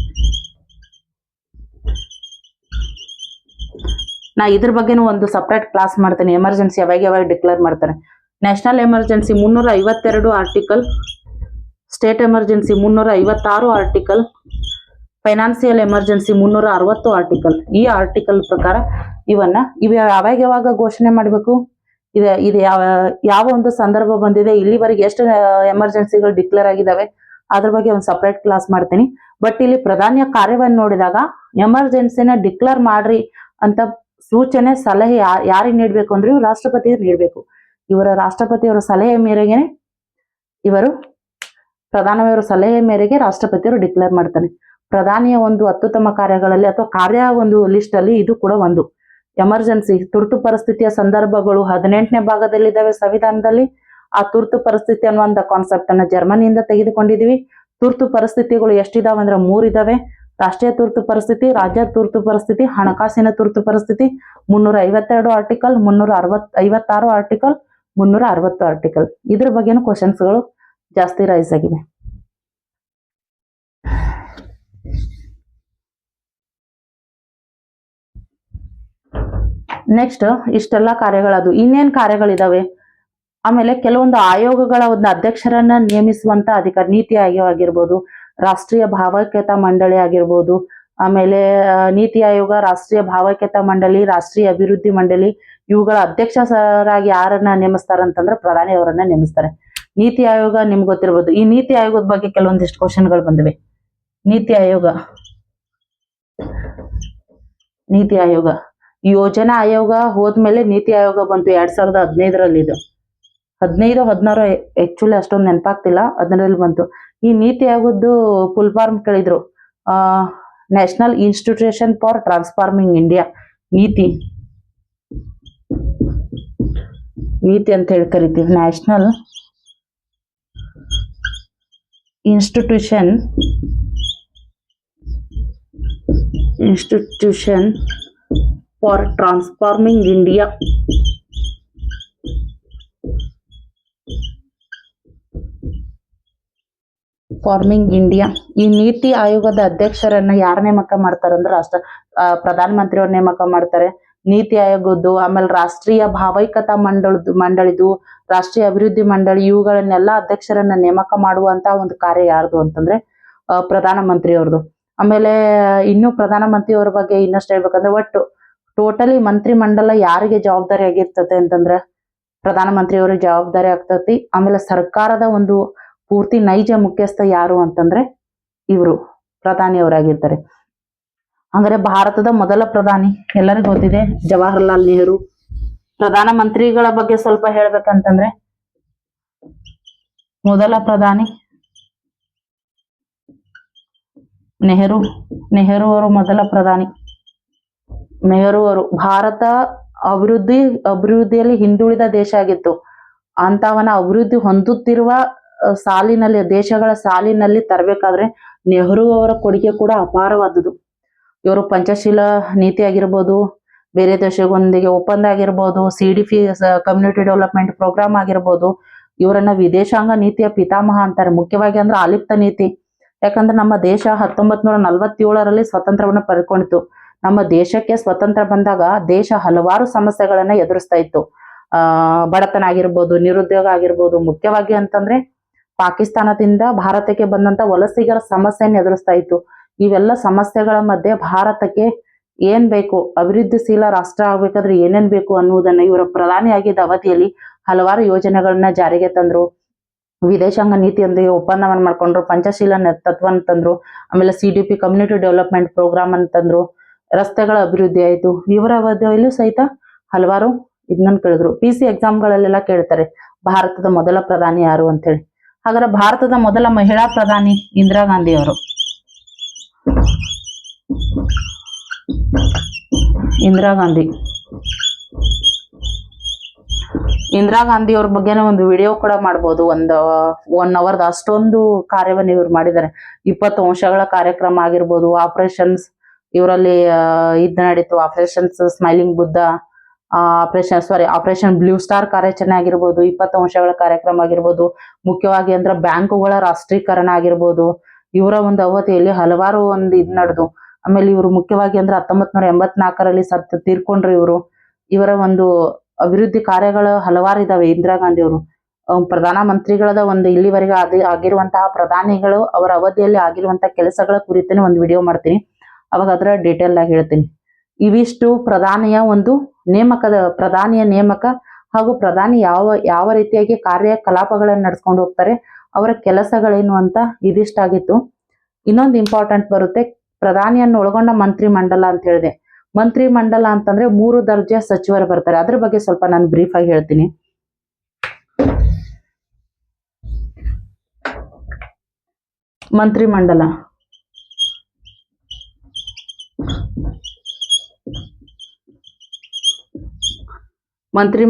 Speaker 1: ನಾ ಇದ್ರ ಬಗ್ಗೆನೂ ಒಂದು ಸಪರೇಟ್ ಕ್ಲಾಸ್ ಮಾಡ್ತೇನೆ. ಎಮರ್ಜೆನ್ಸಿ ಯಾವಾಗ ಡಿಕ್ಲೇರ್ ಮಾಡ್ತಾರೆ. National emergency 352 article, state emergency 356 article, financial emergency 360 article. ಈ ಆರ್ಟಿಕಲ್ ಪ್ರಕಾರ ಇವು ಯಾವಾಗ ಘೋಷಣೆ ಮಾಡಬೇಕು, ಇದು ಯಾವ ಒಂದು ಸಂದರ್ಭ ಬಂದಿದೆ, ಇಲ್ಲಿವರೆಗೆ ಎಷ್ಟು ಎಮರ್ಜೆನ್ಸಿಗಳು ಡಿಕ್ಲೇರ್ ಆಗಿದಾವೆ, ಅದ್ರ ಬಗ್ಗೆ ಒಂದು ಸಪರೇಟ್ ಕ್ಲಾಸ್ ಮಾಡ್ತೀನಿ. ಬಟ್ ಇಲ್ಲಿ ಪ್ರಧಾನಿಯ ಕಾರ್ಯವನ್ನು ನೋಡಿದಾಗ ಎಮರ್ಜೆನ್ಸಿನ ಡಿಕ್ಲೇರ್ ಮಾಡ್ರಿ ಅಂತ ಸೂಚನೆ ಸಲಹೆ ಯಾರಿಗೆ ನೀಡಬೇಕು ಅಂದ್ರೆ ರಾಷ್ಟ್ರಪತಿ ನೀಡಬೇಕು. ರಾಷ್ಟ್ರಪತಿಯವರ ಸಲಹೆ ಮೇರೆಗೆ ಪ್ರಧಾನಿಯವರ ಸಲಹೆ ಮೇರೆಗೆ ರಾಷ್ಟ್ರಪತಿಯವರು ಡಿಕ್ಲೇರ್ ಮಾಡ್ತಾನೆ. ಪ್ರಧಾನಿಯ ಒಂದು ಅತ್ಯುತ್ತಮ ಕಾರ್ಯಗಳಲ್ಲಿ ಅಥವಾ ಕಾರ್ಯ ಒಂದು ಲಿಸ್ಟ್ ಅಲ್ಲಿ ಇದು ಕೂಡ ಒಂದು. ಎಮರ್ಜೆನ್ಸಿ ತುರ್ತು ಪರಿಸ್ಥಿತಿಯ ಸಂದರ್ಭಗಳು 18ನೇ ಭಾಗದಲ್ಲಿದ್ದಾವೆ ಸಂವಿಧಾನದಲ್ಲಿ. ಆ ತುರ್ತು ಪರಿಸ್ಥಿತಿ ಅನ್ನುವಂತ ಕಾನ್ಸೆಪ್ಟ್ ಅನ್ನ ಜರ್ಮನಿಯಿಂದ ತೆಗೆದುಕೊಂಡಿದೀವಿ. ತುರ್ತು ಪರಿಸ್ಥಿತಿಗಳು ಎಷ್ಟಿದಾವೆ ಅಂದ್ರೆ 3 ಇದಾವೆ. ರಾಷ್ಟ್ರೀಯ ತುರ್ತು ಪರಿಸ್ಥಿತಿ, ರಾಜ್ಯ ತುರ್ತು ಪರಿಸ್ಥಿತಿ, ಹಣಕಾಸಿನ ತುರ್ತು ಪರಿಸ್ಥಿತಿ. 352 ಆರ್ಟಿಕಲ್, 356 ಆರ್ಟಿಕಲ್, 360 ಆರ್ಟಿಕಲ್. ಇದ್ರ ಬಗ್ಗೆನೂ ಕ್ವಶನ್ಸ್ಗಳು ಜಾಸ್ತಿ ರೈಸ್ ಆಗಿದೆ. ನೆಕ್ಸ್ಟ್ ಇಷ್ಟೆಲ್ಲ ಕಾರ್ಯಗಳದು. ಇನ್ನೇನ್ ಕಾರ್ಯಗಳಿದಾವೆ? ಆಮೇಲೆ ಕೆಲವೊಂದು ಆಯೋಗಗಳ ಒಂದು ಅಧ್ಯಕ್ಷರನ್ನ ನೇಮಿಸುವಂತ ಅಧಿಕಾರ, ನೀತಿ ಆಯೋಗ ಆಗಿರ್ಬೋದು, ರಾಷ್ಟ್ರೀಯ ಭಾವೈಕ್ಯತಾ ಮಂಡಳಿ ಆಗಿರ್ಬೋದು, ಆಮೇಲೆ ನೀತಿ ಆಯೋಗ, ರಾಷ್ಟ್ರೀಯ ಭಾವೈಕ್ಯತಾ ಮಂಡಳಿ, ರಾಷ್ಟ್ರೀಯ ಅಭಿವೃದ್ಧಿ ಮಂಡಳಿ, ಇವುಗಳ ಅಧ್ಯಕ್ಷರಾಗಿ ಯಾರನ್ನ ನೇಮಿಸ್ತಾರಂತಂದ್ರೆ ಪ್ರಧಾನಿ ಅವರನ್ನ ನೇಮಿಸ್ತಾರೆ. ನೀತಿ ಆಯೋಗ ನಿಮ್ಗೆ ಗೊತ್ತಿರ್ಬೋದು. ಈ ನೀತಿ ಆಯೋಗದ ಬಗ್ಗೆ ಕೆಲವೊಂದಿಷ್ಟು ಕ್ವಶನ್ಗಳು ಬಂದಿವೆ. ನೀತಿ ಆಯೋಗ ಯೋಜನಾ ಆಯೋಗ ಹೋದ್ಮೇಲೆ ನೀತಿ ಆಯೋಗ ಬಂತು 2015ರಲ್ಲಿ. ಇದು 15-16 ಆಕ್ಚುಲಿ ಅಷ್ಟೊಂದು ನೆನಪಾಗ್ತಿಲ್ಲ, 15ರಲ್ಲಿ ಬಂತು. ಈ ನೀತಿ ಆಯೋಗದ್ದು ಫುಲ್ ಫಾರ್ಮ್ ಕೇಳಿದ್ರು. National institution for transforming India. ನೀತಿ ಅಂತ ಹೇಳಿ ಕರಿತೀವಿ. National institution for transforming India. Farming India. ಈ ನೀತಿ ಆಯೋಗದ ಅಧ್ಯಕ್ಷರನ್ನ ಯಾರು ನೇಮಕ ಮಾಡ್ತಾರಂದ್ರೆ ಪ್ರಧಾನ ಮಂತ್ರಿಯವ್ರು ನೇಮಕ ಮಾಡ್ತಾರೆ. ನೀತಿ ಆಯೋಗದ್ದು, ಆಮೇಲೆ ರಾಷ್ಟ್ರೀಯ ಭಾವೈಕ್ಯತಾ ಮಂಡಳಿದು, ರಾಷ್ಟ್ರೀಯ ಅಭಿವೃದ್ಧಿ ಮಂಡಳಿ, ಇವುಗಳನ್ನೆಲ್ಲ ಅಧ್ಯಕ್ಷರನ್ನ ನೇಮಕ ಮಾಡುವಂತ ಒಂದು ಕಾರ್ಯ ಯಾರ್ದು ಅಂತಂದ್ರೆ ಪ್ರಧಾನ ಮಂತ್ರಿಯವ್ರದ್ದು. ಆಮೇಲೆ ಇನ್ನು ಪ್ರಧಾನ ಮಂತ್ರಿಯವ್ರ ಬಗ್ಗೆ ಇನ್ನಷ್ಟು ಹೇಳ್ಬೇಕಂದ್ರೆ ಒಟ್ಟು ಟೋಟಲಿ ಮಂತ್ರಿ ಮಂಡಲ ಯಾರಿಗೆ ಜವಾಬ್ದಾರಿ ಆಗಿರ್ತದೆ ಅಂತಂದ್ರೆ ಪ್ರಧಾನ ಮಂತ್ರಿಯವ್ರಿಗೆ ಜವಾಬ್ದಾರಿ ಆಗ್ತತಿ. ಆಮೇಲೆ ಸರ್ಕಾರದ ಒಂದು ಪೂರ್ತಿ ನೈಜ ಮುಖ್ಯಸ್ಥ ಯಾರು ಅಂತಂದ್ರೆ ಇವರು ಪ್ರಧಾನಿಯವರಾಗಿರ್ತಾರೆ. ಅಂದ್ರೆ ಭಾರತದ ಮೊದಲ ಪ್ರಧಾನಿ ಎಲ್ಲರಿಗೂ ಗೊತ್ತಿದೆ, ಜವಾಹರ್ಲಾಲ್ ನೆಹರು. ಪ್ರಧಾನ ಮಂತ್ರಿಗಳ ಬಗ್ಗೆ ಸ್ವಲ್ಪ ಹೇಳ್ಬೇಕಂತಂದ್ರೆ ಮೊದಲ ಪ್ರಧಾನಿ ನೆಹರು ಅವರು ಮೊದಲ ಪ್ರಧಾನಿ. ನೆಹರು ಅವರು ಭಾರತ ಅಭಿವೃದ್ಧಿಯಲ್ಲಿ ಹಿಂದುಳಿದ ದೇಶ ಆಗಿತ್ತು. ಅಂತವನ್ನ ಅಭಿವೃದ್ಧಿ ಹೊಂದುತ್ತಿರುವ ದೇಶಗಳ ಸಾಲಿನಲ್ಲಿ ತರಬೇಕಾದ್ರೆ ನೆಹರು ಅವರ ಕೊಡುಗೆ ಕೂಡ ಅಪಾರವಾದುದು. ಇವರು ಪಂಚಶೀಲ ನೀತಿ ಆಗಿರ್ಬೋದು, ಬೇರೆ ದೇಶಗಳೊಂದಿಗೆ ಒಪ್ಪಂದ ಆಗಿರ್ಬೋದು, CDP ಕಮ್ಯುನಿಟಿ ಡೆವಲಪ್ಮೆಂಟ್ ಪ್ರೋಗ್ರಾಮ್ ಆಗಿರ್ಬೋದು, ಇವರನ್ನ ವಿದೇಶಾಂಗ ನೀತಿಯ ಪಿತಾಮಹ ಅಂತಾರೆ. ಮುಖ್ಯವಾಗಿ ಅಂದ್ರೆ ಆಲಿಪ್ತ ನೀತಿ. ಯಾಕಂದ್ರೆ ನಮ್ಮ ದೇಶ 1947ರಲ್ಲಿ ಸ್ವಾತಂತ್ರ್ಯವನ್ನ ಪಡ್ಕೊಂಡಿತ್ತು. ನಮ್ಮ ದೇಶಕ್ಕೆ ಸ್ವತಂತ್ರ ಬಂದಾಗ ದೇಶ ಹಲವಾರು ಸಮಸ್ಯೆಗಳನ್ನ ಎದುರಿಸ್ತಾ ಇತ್ತು. ಬಡತನ ಆಗಿರ್ಬೋದು, ನಿರುದ್ಯೋಗ ಆಗಿರ್ಬೋದು. ಮುಖ್ಯವಾಗಿ ಅಂತಂದ್ರೆ ಪಾಕಿಸ್ತಾನದಿಂದ ಭಾರತಕ್ಕೆ ಬಂದಂತ ವಲಸಿಗರ ಸಮಸ್ಯೆಯನ್ನು ಎದುರಿಸ್ತಾ ಇತ್ತು. ಇವೆಲ್ಲ ಸಮಸ್ಯೆಗಳ ಮಧ್ಯೆ ಭಾರತಕ್ಕೆ ಏನ್ ಬೇಕು, ಅಭಿವೃದ್ಧಿಶೀಲ ರಾಷ್ಟ್ರ ಆಗ್ಬೇಕಾದ್ರೆ ಏನೇನ್ ಬೇಕು ಅನ್ನುವುದನ್ನ ಇವರ ಪ್ರಧಾನಿಯಾಗಿದ್ದ ಅವಧಿಯಲ್ಲಿ ಹಲವಾರು ಯೋಜನೆಗಳನ್ನ ಜಾರಿಗೆ ತಂದ್ರು. ವಿದೇಶಾಂಗ ನೀತಿಯೊಂದಿಗೆ ಒಪ್ಪಂದವನ್ನು ಮಾಡ್ಕೊಂಡ್ರು. ಪಂಚಶೀಲ ತತ್ವವನ್ನು ತಂದ್ರು. ಆಮೇಲೆ CDP ಕಮ್ಯುನಿಟಿ ಡೆವಲಪ್ಮೆಂಟ್ ಪ್ರೋಗ್ರಾಮ್ ಅಂತಂದ್ರು. ರಸ್ತೆಗಳ ಅಭಿವೃದ್ಧಿ ಆಯ್ತು. ಇವರ ಅವಧಿಯಲ್ಲೂ ಸಹಿತ ಹಲವಾರು ಇದನ್ನ ಕೇಳಿದ್ರು. PC ಎಕ್ಸಾಮ್ಗಳಲ್ಲೆಲ್ಲ ಕೇಳ್ತಾರೆ ಭಾರತದ ಮೊದಲ ಪ್ರಧಾನಿ ಯಾರು ಅಂತ ಹೇಳಿ. ಹಾಗಾದ್ರೆ ಭಾರತದ ಮೊದಲ ಮಹಿಳಾ ಪ್ರಧಾನಿ ಇಂದಿರಾ ಗಾಂಧಿ ಅವರು. ಇಂದಿರಾ ಗಾಂಧಿ ಅವ್ರ ಬಗ್ಗೆನೇ ಒಂದು ವಿಡಿಯೋ ಕೂಡ ಮಾಡ್ಬೋದು. 1 ಅವರ್ದ ಅಷ್ಟೊಂದು ಕಾರ್ಯವನ್ನು ಇವ್ರು ಮಾಡಿದ್ದಾರೆ. 20 ಅಂಶಗಳ ಕಾರ್ಯಕ್ರಮ ಆಗಿರ್ಬೋದು, ಆಪರೇಷನ್ಸ್ ಇವರಲ್ಲಿ ನಡೀತು. Operations smiling Buddha, operation blue star ಕಾರ್ಯಾಚರಣೆ ಆಗಿರ್ಬೋದು, 20 ಅಂಶಗಳ ಕಾರ್ಯಕ್ರಮ ಆಗಿರ್ಬೋದು. ಮುಖ್ಯವಾಗಿ ಅಂದ್ರೆ ಬ್ಯಾಂಕುಗಳ ರಾಷ್ಟ್ರೀಕರಣ ಆಗಿರ್ಬೋದು. ಇವರ ಒಂದು ಅವಧಿಯಲ್ಲಿ ಹಲವಾರು ಒಂದು ನಡೆದು. ಆಮೇಲೆ ಇವರು ಮುಖ್ಯವಾಗಿ ಅಂದ್ರೆ 1984ರಲ್ಲಿ ತೀರ್ಕೊಂಡ್ರು ಇವರು. ಇವರ ಒಂದು ಅಭಿವೃದ್ಧಿ ಕಾರ್ಯಗಳು ಹಲವಾರು ಇದಾವೆ. ಇಂದಿರಾ ಗಾಂಧಿ ಅವರು ಪ್ರಧಾನ ಮಂತ್ರಿಗಳದ ಒಂದು ಇಲ್ಲಿವರೆಗೆ ಆಗಿರುವಂತಹ ಪ್ರಧಾನಿಗಳು ಅವರ ಅವಧಿಯಲ್ಲಿ ಆಗಿರುವಂತಹ ಕೆಲಸಗಳ ಕುರಿತೇ ಒಂದು ವಿಡಿಯೋ ಮಾಡ್ತೀನಿ. ಅವಾಗ ಅದರ ಡೀಟೇಲ್ ಆಗಿ ಹೇಳ್ತೀನಿ. ಇವಿಷ್ಟು ಪ್ರಧಾನಿಯ ನೇಮಕ ಹಾಗೂ ಪ್ರಧಾನಿ ಯಾವ ರೀತಿಯಾಗಿ ಕಾರ್ಯಕಲಾಪಗಳನ್ನು ನಡೆಸ್ಕೊಂಡು ಹೋಗ್ತಾರೆ, ಅವರ ಕೆಲಸಗಳೇನು ಅಂತ ಇದಿಷ್ಟಾಗಿತ್ತು. ಇನ್ನೊಂದು ಇಂಪಾರ್ಟೆಂಟ್ ಬರುತ್ತೆ, ಪ್ರಧಾನಿಯನ್ನು ಒಳಗೊಂಡ ಮಂತ್ರಿ ಮಂಡಲ ಅಂತ ಹೇಳಿದೆ. ಮಂತ್ರಿ ಮಂಡಲ ಅಂತಂದ್ರೆ 3 ದರ್ಜೆಯ ಸಚಿವರು ಬರ್ತಾರೆ. ಅದ್ರ ಬಗ್ಗೆ ಸ್ವಲ್ಪ ನಾನು ಬ್ರೀಫ್ ಆಗಿ ಹೇಳ್ತೀನಿ. ಮಂತ್ರಿ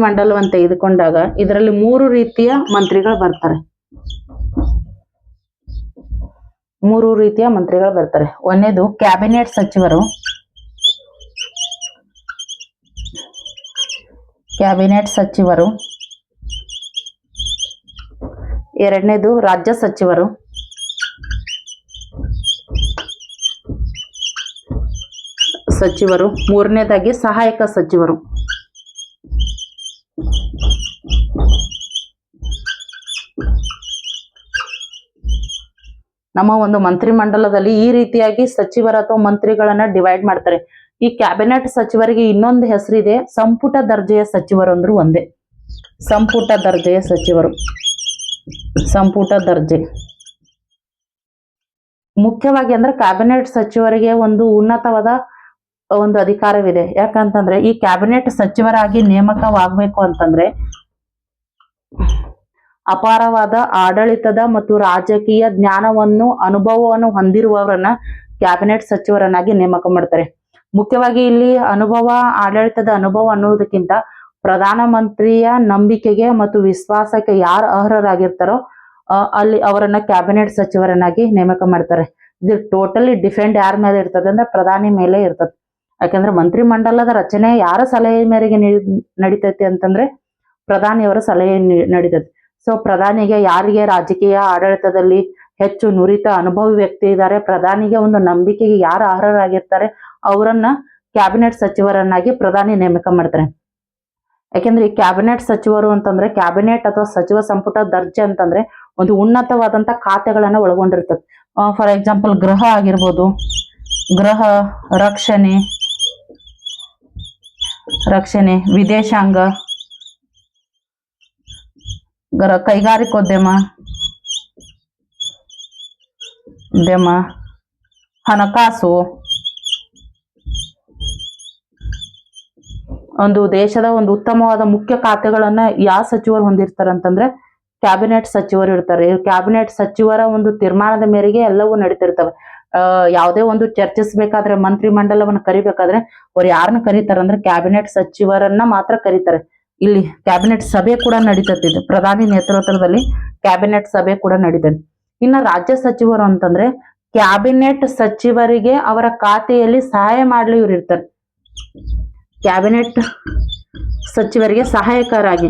Speaker 1: ಮಂಡಲವನ್ನು ತೆಗೆದುಕೊಂಡಾಗ ಇದರಲ್ಲಿ 3 ರೀತಿಯ ಮಂತ್ರಿಗಳು ಬರ್ತಾರೆ. 3 ರೀತಿಯ ಮಂತ್ರಿಗಳು ಬರ್ತಾರೆ. ಒಂದನೇದು ಕ್ಯಾಬಿನೆಟ್ ಸಚಿವರು. ಎರಡನೇದು ರಾಜ್ಯ ಸಚಿವರು. ಮೂರನೇದಾಗಿ ಸಹಾಯಕ ಸಚಿವರು. ನಮ್ಮ ಒಂದು ಮಂತ್ರಿ ಮಂಡಲದಲ್ಲಿ ಈ ರೀತಿಯಾಗಿ ಸಚಿವರ ಅಥವಾ ಮಂತ್ರಿಗಳನ್ನ ಡಿವೈಡ್ ಮಾಡ್ತಾರೆ. ಈ ಕ್ಯಾಬಿನೆಟ್ ಸಚಿವರಿಗೆ ಇನ್ನೊಂದು ಹೆಸರಿದೆ, ಸಂಪುಟ ದರ್ಜೆಯ ಸಚಿವರು ಅಂದ್ರು ಒಂದೇ. ಸಂಪುಟ ದರ್ಜೆ. ಮುಖ್ಯವಾಗಿ ಅಂದ್ರೆ ಕ್ಯಾಬಿನೆಟ್ ಸಚಿವರಿಗೆ ಒಂದು ಉನ್ನತವಾದ ಒಂದು ಅಧಿಕಾರವಿದೆ. ಯಾಕಂತಂದ್ರೆ ಈ ಕ್ಯಾಬಿನೆಟ್ ಸಚಿವರಾಗಿ ನೇಮಕವಾಗಬೇಕು ಅಂತಂದ್ರೆ ಅಪಾರವಾದ ಆಡಳಿತದ ಮತ್ತು ರಾಜಕೀಯ ಅನುಭವವನ್ನು ಹೊಂದಿರುವವರನ್ನ ಕ್ಯಾಬಿನೆಟ್ ಸಚಿವರನ್ನಾಗಿ ನೇಮಕ ಮಾಡ್ತಾರೆ. ಮುಖ್ಯವಾಗಿ ಇಲ್ಲಿ ಆಡಳಿತದ ಅನುಭವ ಅನ್ನೋದಕ್ಕಿಂತ ಪ್ರಧಾನಮಂತ್ರಿಯ ನಂಬಿಕೆಗೆ ಮತ್ತು ವಿಶ್ವಾಸಕ್ಕೆ ಯಾರು ಅರ್ಹರಾಗಿರ್ತಾರೋ ಅಲ್ಲಿ ಅವರನ್ನ ಕ್ಯಾಬಿನೆಟ್ ಸಚಿವರನ್ನಾಗಿ ನೇಮಕ ಮಾಡ್ತಾರೆ. ಇದು ಟೋಟಲಿ ಡಿಫೆಂಡ್ ಯಾರ ಮೇಲೆ ಇರ್ತದೆ ಅಂದ್ರೆ ಪ್ರಧಾನಿ ಮೇಲೆ ಇರ್ತದೆ. ಯಾಕಂದ್ರೆ ಮಂತ್ರಿ ಮಂಡಲದ ರಚನೆ ಯಾರ ಸಲಹೆ ಮೇರೆಗೆ ನಡೀತೈತಿ ಅಂತಂದ್ರೆ ಪ್ರಧಾನಿಯವರ ಸಲಹೆ ನಡೀತೈತಿ. ಸೊ ಪ್ರಧಾನಿಗೆ ಯಾರಿಗೆ ರಾಜಕೀಯ ಆಡಳಿತದಲ್ಲಿ ಹೆಚ್ಚು ನುರಿತ ಅನುಭವಿ ವ್ಯಕ್ತಿ ಇದ್ದಾರೆ, ಪ್ರಧಾನಿಗೆ ಒಂದು ನಂಬಿಕೆಗೆ ಯಾರು ಅರ್ಹರಾಗಿರ್ತಾರೆ ಅವರನ್ನ ಕ್ಯಾಬಿನೆಟ್ ಸಚಿವರನ್ನಾಗಿ ಪ್ರಧಾನಿ ನೇಮಕ ಮಾಡ್ತಾರೆ. ಯಾಕೆಂದ್ರೆ ಈ ಕ್ಯಾಬಿನೆಟ್ ಸಚಿವರು ಅಂತಂದ್ರೆ ಕ್ಯಾಬಿನೆಟ್ ಅಥವಾ ಸಚಿವ ಸಂಪುಟ ದರ್ಜೆ ಅಂತಂದ್ರೆ ಒಂದು ಉನ್ನತವಾದಂತ ಖಾತೆಗಳನ್ನ ಒಳಗೊಂಡಿರ್ತದೆ. ಫಾರ್ ಎಕ್ಸಾಂಪಲ್ ಗೃಹ ಆಗಿರ್ಬೋದು, ಗೃಹ, ರಕ್ಷಣೆ, ವಿದೇಶಾಂಗ, ಕೈಗಾರಿಕೋದ್ಯಮ, ಹಣಕಾಸು. ಒಂದು ದೇಶದ ಒಂದು ಉತ್ತಮವಾದ ಮುಖ್ಯ ಖಾತೆಗಳನ್ನ ಯಾವ ಸಚಿವರು ಹೊಂದಿರ್ತಾರೆ ಅಂತಂದ್ರೆ ಕ್ಯಾಬಿನೆಟ್ ಸಚಿವರು ಇರ್ತಾರೆ. ಕ್ಯಾಬಿನೆಟ್ ಸಚಿವರ ಒಂದು ತೀರ್ಮಾನದ ಮೇರೆಗೆ ಎಲ್ಲವೂ ನಡೀತಿರ್ತವೆ. ಯಾವುದೇ ಒಂದು ಚರ್ಚಿಸಬೇಕಾದ್ರೆ ಮಂತ್ರಿ ಮಂಡಲವನ್ನು ಕರಿಬೇಕಾದ್ರೆ ಅವ್ರು ಯಾರನ್ನ ಕರೀತಾರೆ ಅಂದ್ರೆ ಕ್ಯಾಬಿನೆಟ್ ಸಚಿವರನ್ನ ಮಾತ್ರ ಕರೀತಾರೆ. ಇಲ್ಲಿ ಕ್ಯಾಬಿನೆಟ್ ಸಭೆ ಕೂಡ ನಡೀತದೆ. ಪ್ರಧಾನಿ ನೇತೃತ್ವದಲ್ಲಿ ಕ್ಯಾಬಿನೆಟ್ ಸಭೆ ಕೂಡ ನಡೀತದೆ. ಇನ್ನ ರಾಜ್ಯ ಸಚಿವರು ಅಂತಂದ್ರೆ ಕ್ಯಾಬಿನೆಟ್ ಸಚಿವರಿಗೆ ಅವರ ಖಾತೆಯಲ್ಲಿ ಸಹಾಯ ಮಾಡ್ಲಿ ಇವ್ರು ಇರ್ತಾರೆ. ಕ್ಯಾಬಿನೆಟ್ ಸಚಿವರಿಗೆ ಸಹಾಯಕರಾಗಿ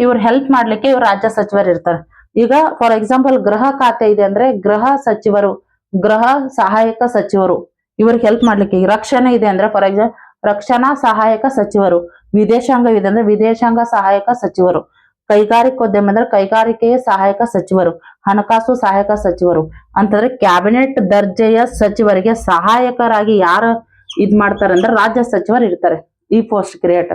Speaker 1: ಇವ್ರು ಹೆಲ್ಪ್ ಮಾಡ್ಲಿಕ್ಕೆ ಇವ್ರು ರಾಜ್ಯ ಸಚಿವರು ಇರ್ತಾರೆ. ಈಗ ಫಾರ್ ಎಕ್ಸಾಂಪಲ್ ಗೃಹ ಖಾತೆ ಇದೆ ಅಂದ್ರೆ ಗೃಹ ಸಚಿವರು, ಗೃಹ ಸಹಾಯಕ ಸಚಿವರು ಇವ್ರಿಗೆ ಹೆಲ್ಪ್ ಮಾಡ್ಲಿಕ್ಕೆ. ರಕ್ಷಣೆ ಇದೆ ಅಂದ್ರೆ ಫಾರ್ ಎಕ್ಸಾಂಪಲ್ ರಕ್ಷಣಾ ಸಹಾಯಕ ಸಚಿವರು, ವಿದೇಶಾಂಗ ಇದೆ ಅಂದ್ರೆ ವಿದೇಶಾಂಗ ಸಹಾಯಕ ಸಚಿವರು, ಕೈಗಾರಿಕೋದ್ಯಮ ಅಂದ್ರೆ ಕೈಗಾರಿಕೆಯ ಸಹಾಯಕ ಸಚಿವರು, ಹಣಕಾಸು ಸಹಾಯಕ ಸಚಿವರು ಅಂತಂದ್ರೆ ಕ್ಯಾಬಿನೆಟ್ ದರ್ಜೆಯ ಸಚಿವರಿಗೆ ಸಹಾಯಕರಾಗಿ ಯಾರು ಇದ್ ಮಾಡ್ತಾರೆ ಅಂದ್ರೆ ರಾಜ್ಯ ಸಚಿವರು ಇರ್ತಾರೆ. ಈ ಪೋಸ್ಟ್ ಕ್ರಿಯೇಟ್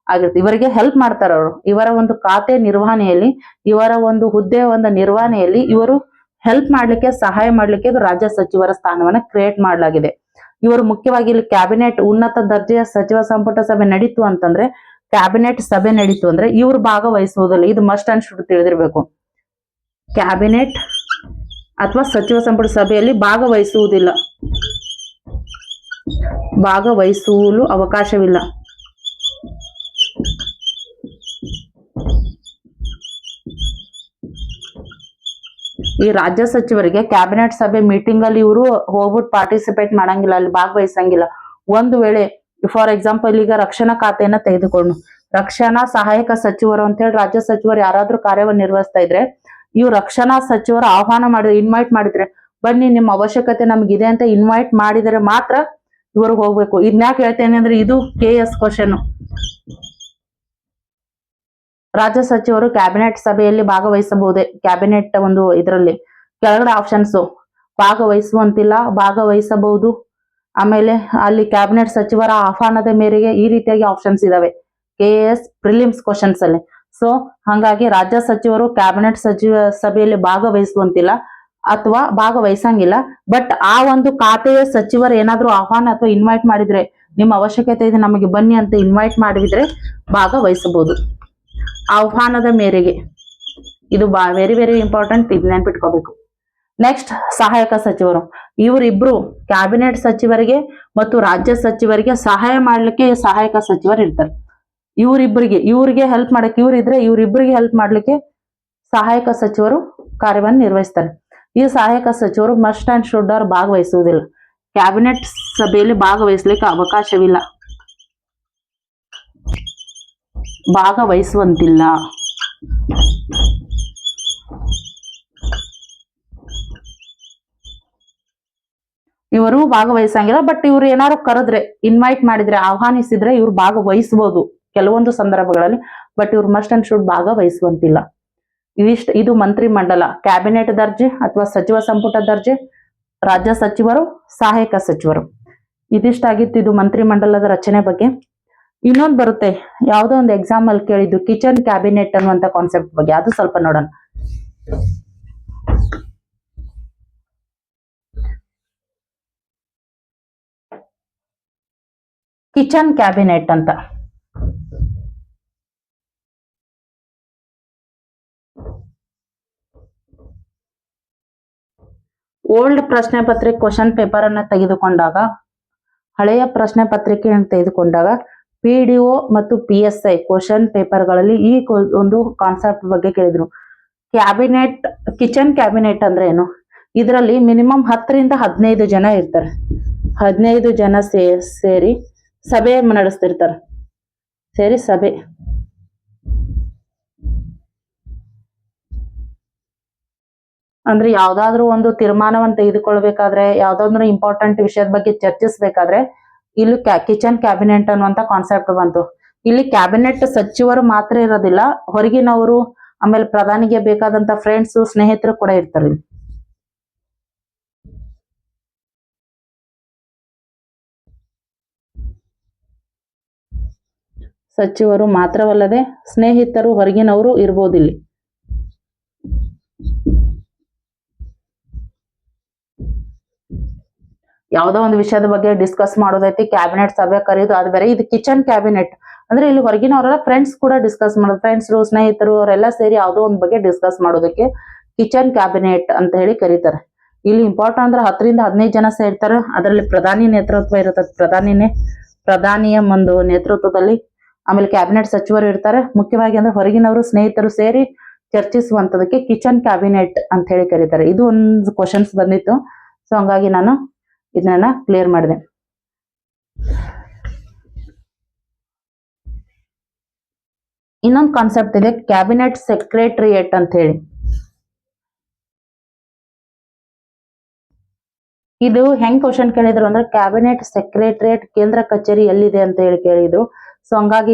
Speaker 1: ಆಗಿರುತ್ತೆ. ಇವರಿಗೆ ಹೆಲ್ಪ್ ಮಾಡ್ತಾರೆ ಅವರು. ಇವರ ಒಂದು ಖಾತೆ ನಿರ್ವಹಣೆಯಲ್ಲಿ, ಇವರ ಒಂದು ಹುದ್ದೆ ಒಂದು ನಿರ್ವಹಣೆಯಲ್ಲಿ ಇವರು ಹೆಲ್ಪ್ ಮಾಡ್ಲಿಕ್ಕೆ, ಸಹಾಯ ಮಾಡ್ಲಿಕ್ಕೆ ಇದು ರಾಜ್ಯ ಸಚಿವರ ಸ್ಥಾನವನ್ನ ಕ್ರಿಯೇಟ್ ಮಾಡಲಾಗಿದೆ. ಇವರು ಮುಖ್ಯವಾಗಿ ಇಲ್ಲಿ ಕ್ಯಾಬಿನೆಟ್ ಉನ್ನತ ದರ್ಜೆಯ ಸಚಿವ ಸಂಪುಟ ಸಭೆ ನಡೀತು ಅಂತಂದ್ರೆ, ಕ್ಯಾಬಿನೆಟ್ ಸಭೆ ನಡೀತು ಅಂದ್ರೆ ಇವ್ರು ಭಾಗವಹಿಸುವುದಿಲ್ಲ. ಇದು ಮಸ್ಟ್ ಅಂಡ್ ಶುಡ್ ತಿಳಿದಿರ್ಬೇಕು. ಕ್ಯಾಬಿನೆಟ್ ಅಥವಾ ಸಚಿವ ಸಂಪುಟ ಸಭೆಯಲ್ಲಿ ಭಾಗವಹಿಸುವಲು ಅವಕಾಶವಿಲ್ಲ. ಈ ರಾಜ್ಯ ಸಚಿವರಿಗೆ ಕ್ಯಾಬಿನೆಟ್ ಸಭೆ ಮೀಟಿಂಗ್ ಅಲ್ಲಿ ಇವರು ಹೋಗ್ಬಿಟ್ಟು ಪಾರ್ಟಿಸಿಪೇಟ್ ಮಾಡಂಗಿಲ್ಲ, ಅಲ್ಲಿ ಭಾಗವಹಿಸಂಗಿಲ್ಲ. ಒಂದು ವೇಳೆ ಫಾರ್ ಎಕ್ಸಾಂಪಲ್ ಈಗ ರಕ್ಷಣಾ ಖಾತೆಯನ್ನ ತೆಗೆದುಕೊಂಡು ರಕ್ಷಣಾ ಸಹಾಯಕ ಸಚಿವರು ಅಂತ ಹೇಳಿ ರಾಜ್ಯ ಸಚಿವರು ಯಾರಾದ್ರೂ ಕಾರ್ಯವನ್ನು ನಿರ್ವಹಿಸ್ತಾ ಇದ್ರೆ, ಇವ್ರು ರಕ್ಷಣಾ ಸಚಿವರು ಆಹ್ವಾನ ಮಾಡಿದ್ರೆ, ಇನ್ವೈಟ್ ಮಾಡಿದ್ರೆ, ಬನ್ನಿ ನಿಮ್ಮ ಅವಶ್ಯಕತೆ ನಮ್ಗಿದೆ ಅಂತ ಇನ್ವೈಟ್ ಮಾಡಿದರೆ ಮಾತ್ರ ಇವರು ಹೋಗ್ಬೇಕು. ಇದ್ನ್ಯಾಕೆ ಹೇಳ್ತೇನೆ ಅಂದ್ರೆ ಇದು KS ಕ್ವಶನ್. ರಾಜ್ಯ ಸಚಿವರು ಕ್ಯಾಬಿನೆಟ್ ಸಭೆಯಲ್ಲಿ ಭಾಗವಹಿಸಬಹುದೇ? ಕ್ಯಾಬಿನೆಟ್ ಒಂದು ಇದರಲ್ಲಿ ಕೆಳಗಡೆ ಆಪ್ಷನ್ಸ್ ಭಾಗವಹಿಸುವಂತಿಲ್ಲ, ಭಾಗವಹಿಸಬಹುದು, ಆಮೇಲೆ ಅಲ್ಲಿ ಕ್ಯಾಬಿನೆಟ್ ಸಚಿವರ ಆಹ್ವಾನದ ಮೇರೆಗೆ, ಈ ರೀತಿಯಾಗಿ ಆಪ್ಷನ್ಸ್ ಇದಾವೆ KS ಪ್ರಿಲಿಮ್ಸ್ ಕ್ವಶನ್ಸ್ ಅಲ್ಲಿ. ಸೊ ಹಾಗಾಗಿ ರಾಜ್ಯ ಸಚಿವರು ಕ್ಯಾಬಿನೆಟ್ ಸಭೆಯಲ್ಲಿ ಭಾಗವಹಿಸುವಂತಿಲ್ಲ ಅಥವಾ ಭಾಗವಹಿಸಂಗಿಲ್ಲ. ಬಟ್ ಆ ಒಂದು ಖಾತೆಯ ಸಚಿವರು ಏನಾದ್ರೂ ಆಹ್ವಾನ ಅಥವಾ ಇನ್ವೈಟ್ ಮಾಡಿದ್ರೆ, ನಿಮ್ಮ ಅವಶ್ಯಕತೆ ಇದೆ ನಮಗೆ ಬನ್ನಿ ಅಂತ ಇನ್ವೈಟ್ ಮಾಡಿದ್ರೆ ಭಾಗವಹಿಸಬಹುದು ಆಹ್ವಾನದ ಮೇರೆಗೆ. ಇದು ವೆರಿ ವೆರಿ ಇಂಪಾರ್ಟೆಂಟ್, ಇದು ನೆನ್ಪಿಟ್ಕೋಬೇಕು. ನೆಕ್ಸ್ಟ್ ಸಹಾಯಕ ಸಚಿವರು. ಇವರಿಬ್ರು ಕ್ಯಾಬಿನೆಟ್ ಸಚಿವರಿಗೆ ಮತ್ತು ರಾಜ್ಯ ಸಚಿವರಿಗೆ ಸಹಾಯ ಮಾಡ್ಲಿಕ್ಕೆ ಸಹಾಯಕ ಸಚಿವರು ಇರ್ತಾರೆ. ಇವ್ರಿಗೆ ಹೆಲ್ಪ್ ಮಾಡಕ್ಕೆ ಇವರಿಬ್ಬರಿಗೆ ಹೆಲ್ಪ್ ಮಾಡ್ಲಿಕ್ಕೆ ಸಹಾಯಕ ಸಚಿವರು ಕಾರ್ಯವನ್ನು ನಿರ್ವಹಿಸ್ತಾರೆ. ಈ ಸಹಾಯಕ ಸಚಿವರು ಮಸ್ಟ್ ಅಂಡ್ ಶುಡ್ ಅವ್ರು ಭಾಗವಹಿಸುವುದಿಲ್ಲ. ಕ್ಯಾಬಿನೆಟ್ ಸಭೆಯಲ್ಲಿ ಭಾಗವಹಿಸ್ಲಿಕ್ಕೆ ಅವಕಾಶವಿಲ್ಲ, ಭಾಗವಹಿಸುವಂತಿಲ್ಲ. ಇವರು ಭಾಗವಹಿಸಂಗಿಲ್ಲ. ಬಟ್ ಇವ್ರು ಏನಾದ್ರು ಕರೆದ್ರೆ, ಇನ್ವೈಟ್ ಮಾಡಿದ್ರೆ, ಆಹ್ವಾನಿಸಿದ್ರೆ ಇವ್ರು ಭಾಗವಹಿಸಬಹುದು ಕೆಲವೊಂದು ಸಂದರ್ಭಗಳಲ್ಲಿ. ಬಟ್ ಇವ್ರು ಮಸ್ಟ್ ಅಂಡ್ ಶುಡ್ ಭಾಗವಹಿಸುವಂತಿಲ್ಲ. ಇದು ಮಂತ್ರಿ ಮಂಡಲ, ಕ್ಯಾಬಿನೆಟ್ ದರ್ಜೆ ಅಥವಾ ಸಚಿವ ಸಂಪುಟ ದರ್ಜೆ, ರಾಜ್ಯ ಸಚಿವರು, ಸಹಾಯಕ ಸಚಿವರು. ಇದಿಷ್ಟಾಗಿತ್ತು ಇದು ಮಂತ್ರಿ ಮಂಡಲದ ರಚನೆ ಬಗ್ಗೆ. ಇನ್ನೊಂದು ಬರುತ್ತೆ, ಯಾವುದೋ ಒಂದು ಎಕ್ಸಾಮ್ ಅಲ್ಲಿ ಕೇಳಿದ್ದು ಕಿಚನ್ ಕ್ಯಾಬಿನೆಟ್ ಅನ್ನುವಂತ ಕಾನ್ಸೆಪ್ಟ್ ಬಗ್ಗೆ, ಅದು ಸ್ವಲ್ಪ ನೋಡೋಣ. ಕಿಚನ್ ಕ್ಯಾಬಿನೆಟ್ ಅಂತ ಓಲ್ಡ್ ಪ್ರಶ್ನೆ ಪತ್ರಿಕೆ ಕ್ವಶನ್ ಪೇಪರ್ ಅನ್ನ ತೆಗೆದುಕೊಂಡಾಗ, ಹಳೆಯ ಪ್ರಶ್ನೆ ಪತ್ರಿಕೆಯನ್ನು ತೆಗೆದುಕೊಂಡಾಗ PDO ಮತ್ತು PSI ಕ್ವಶನ್ ಪೇಪರ್ಗಳಲ್ಲಿ ಈ ಒಂದು ಕಾನ್ಸೆಪ್ಟ್ ಬಗ್ಗೆ ಕೇಳಿದ್ರು. ಕ್ಯಾಬಿನೆಟ್, ಕಿಚನ್ ಕ್ಯಾಬಿನೆಟ್ ಅಂದ್ರೆ ಏನು? ಇದರಲ್ಲಿ ಮಿನಿಮಮ್ 10 ರಿಂದ 15 ಜನ ಇರ್ತಾರೆ. 15 ಜನ ಸೇರಿ ಸಭೆ ನಡೆಸ್ತಿರ್ತಾರೆ. ಸಭೆ ಅಂದ್ರೆ ಯಾವ್ದಾದ್ರು ಒಂದು ತೀರ್ಮಾನವನ್ನು ತೆಗೆದುಕೊಳ್ಬೇಕಾದ್ರೆ, ಯಾವ್ದಾದ್ರು ಇಂಪಾರ್ಟೆಂಟ್ ವಿಷಯದ ಬಗ್ಗೆ ಚರ್ಚಿಸಬೇಕಾದ್ರೆ ಇಲ್ಲಿ ಕಿಚನ್ ಕ್ಯಾಬಿನೆಟ್ ಅನ್ನುವಂತ ಕಾನ್ಸೆಪ್ಟ್ ಬಂತು. ಇಲ್ಲಿ ಕ್ಯಾಬಿನೆಟ್ ಸಚಿವರು ಮಾತ್ರ ಇರೋದಿಲ್ಲ, ಹೊರಗಿನವರು, ಆಮೇಲೆ ಪ್ರಧಾನಿಗೆ ಬೇಕಾದಂತ ಫ್ರೆಂಡ್ಸ್, ಸ್ನೇಹಿತರು ಕೂಡ ಇರ್ತಾರೆ. ಸಚಿವರು ಮಾತ್ರವಲ್ಲದೆ ಸ್ನೇಹಿತರು, ಹೊರಗಿನವರು ಇರ್ಬೋದಿಲ್ಲಿ. ಯಾವ್ದೋ ಒಂದು ವಿಷಯದ ಬಗ್ಗೆ ಡಿಸ್ಕಸ್ ಮಾಡೋದೈತಿ, ಕ್ಯಾಬಿನೆಟ್ ಸಭೆ ಕರೆಯೋದು ಅದು ಬೇರೆ. ಇದು ಕಿಚನ್ ಕ್ಯಾಬಿನೆಟ್ ಅಂದ್ರೆ ಇಲ್ಲಿ ಹೊರಗಿನವರೆಲ್ಲ ಫ್ರೆಂಡ್ಸ್ ಕೂಡ ಡಿಸ್ಕಸ್ ಮಾಡೋದು, ಫ್ರೆಂಡ್ಸ್, ಸ್ನೇಹಿತರು ಅವರೆಲ್ಲ ಸೇರಿ ಯಾವ್ದೋ ಒಂದು ಬಗ್ಗೆ ಡಿಸ್ಕಸ್ ಮಾಡೋದಕ್ಕೆ ಕಿಚನ್ ಕ್ಯಾಬಿನೆಟ್ ಅಂತ ಹೇಳಿ ಕರೀತಾರೆ. ಇಲ್ಲಿ ಇಂಪಾರ್ಟೆಂಟ್ ಅಂದ್ರೆ 10 ರಿಂದ 15 ಜನ ಸೇರ್ತಾರೆ. ಅದರಲ್ಲಿ ಪ್ರಧಾನಿ ನೇತೃತ್ವ ಇರುತ್ತದೆ. ಪ್ರಧಾನಿಯ ಒಂದು ನೇತೃತ್ವದಲ್ಲಿ, ಆಮೇಲೆ ಕ್ಯಾಬಿನೆಟ್ ಸಚಿವರು ಇರ್ತಾರೆ. ಮುಖ್ಯವಾಗಿ ಅಂದ್ರೆ ಹೊರಗಿನವರು, ಸ್ನೇಹಿತರು ಸೇರಿ ಚರ್ಚಿಸುವಂತದಕ್ಕೆ ಕಿಚನ್ ಕ್ಯಾಬಿನೆಟ್ ಅಂತ ಹೇಳಿ ಕರೀತಾರೆ. ಇದು ಒಂದು ಕ್ವಶನ್ಸ್ ಬಂದಿತ್ತು. ಸೊ ಹಂಗಾಗಿ ನಾನು ಇದನ್ನ ಕ್ಲಿಯರ್ ಮಾಡಿದೆ. ಇನ್ನೊಂದು ಕಾನ್ಸೆಪ್ಟ್ ಇದೆ, ಕ್ಯಾಬಿನೆಟ್ ಸೆಕ್ರೆಟರಿಯೇಟ್ ಅಂತ ಹೇಳಿ. ಇದು ಹೆಂಗ್ ಕ್ವಶನ್ ಕೇಳಿದ್ರು ಅಂದ್ರೆ, ಕ್ಯಾಬಿನೆಟ್ ಸೆಕ್ರೆಟರಿಯೇಟ್ ಕೇಂದ್ರ ಕಚೇರಿ ಎಲ್ಲಿದೆ ಅಂತ ಹೇಳಿ ಕೇಳಿದ್ರು. ಸೊ ಹಂಗಾಗಿ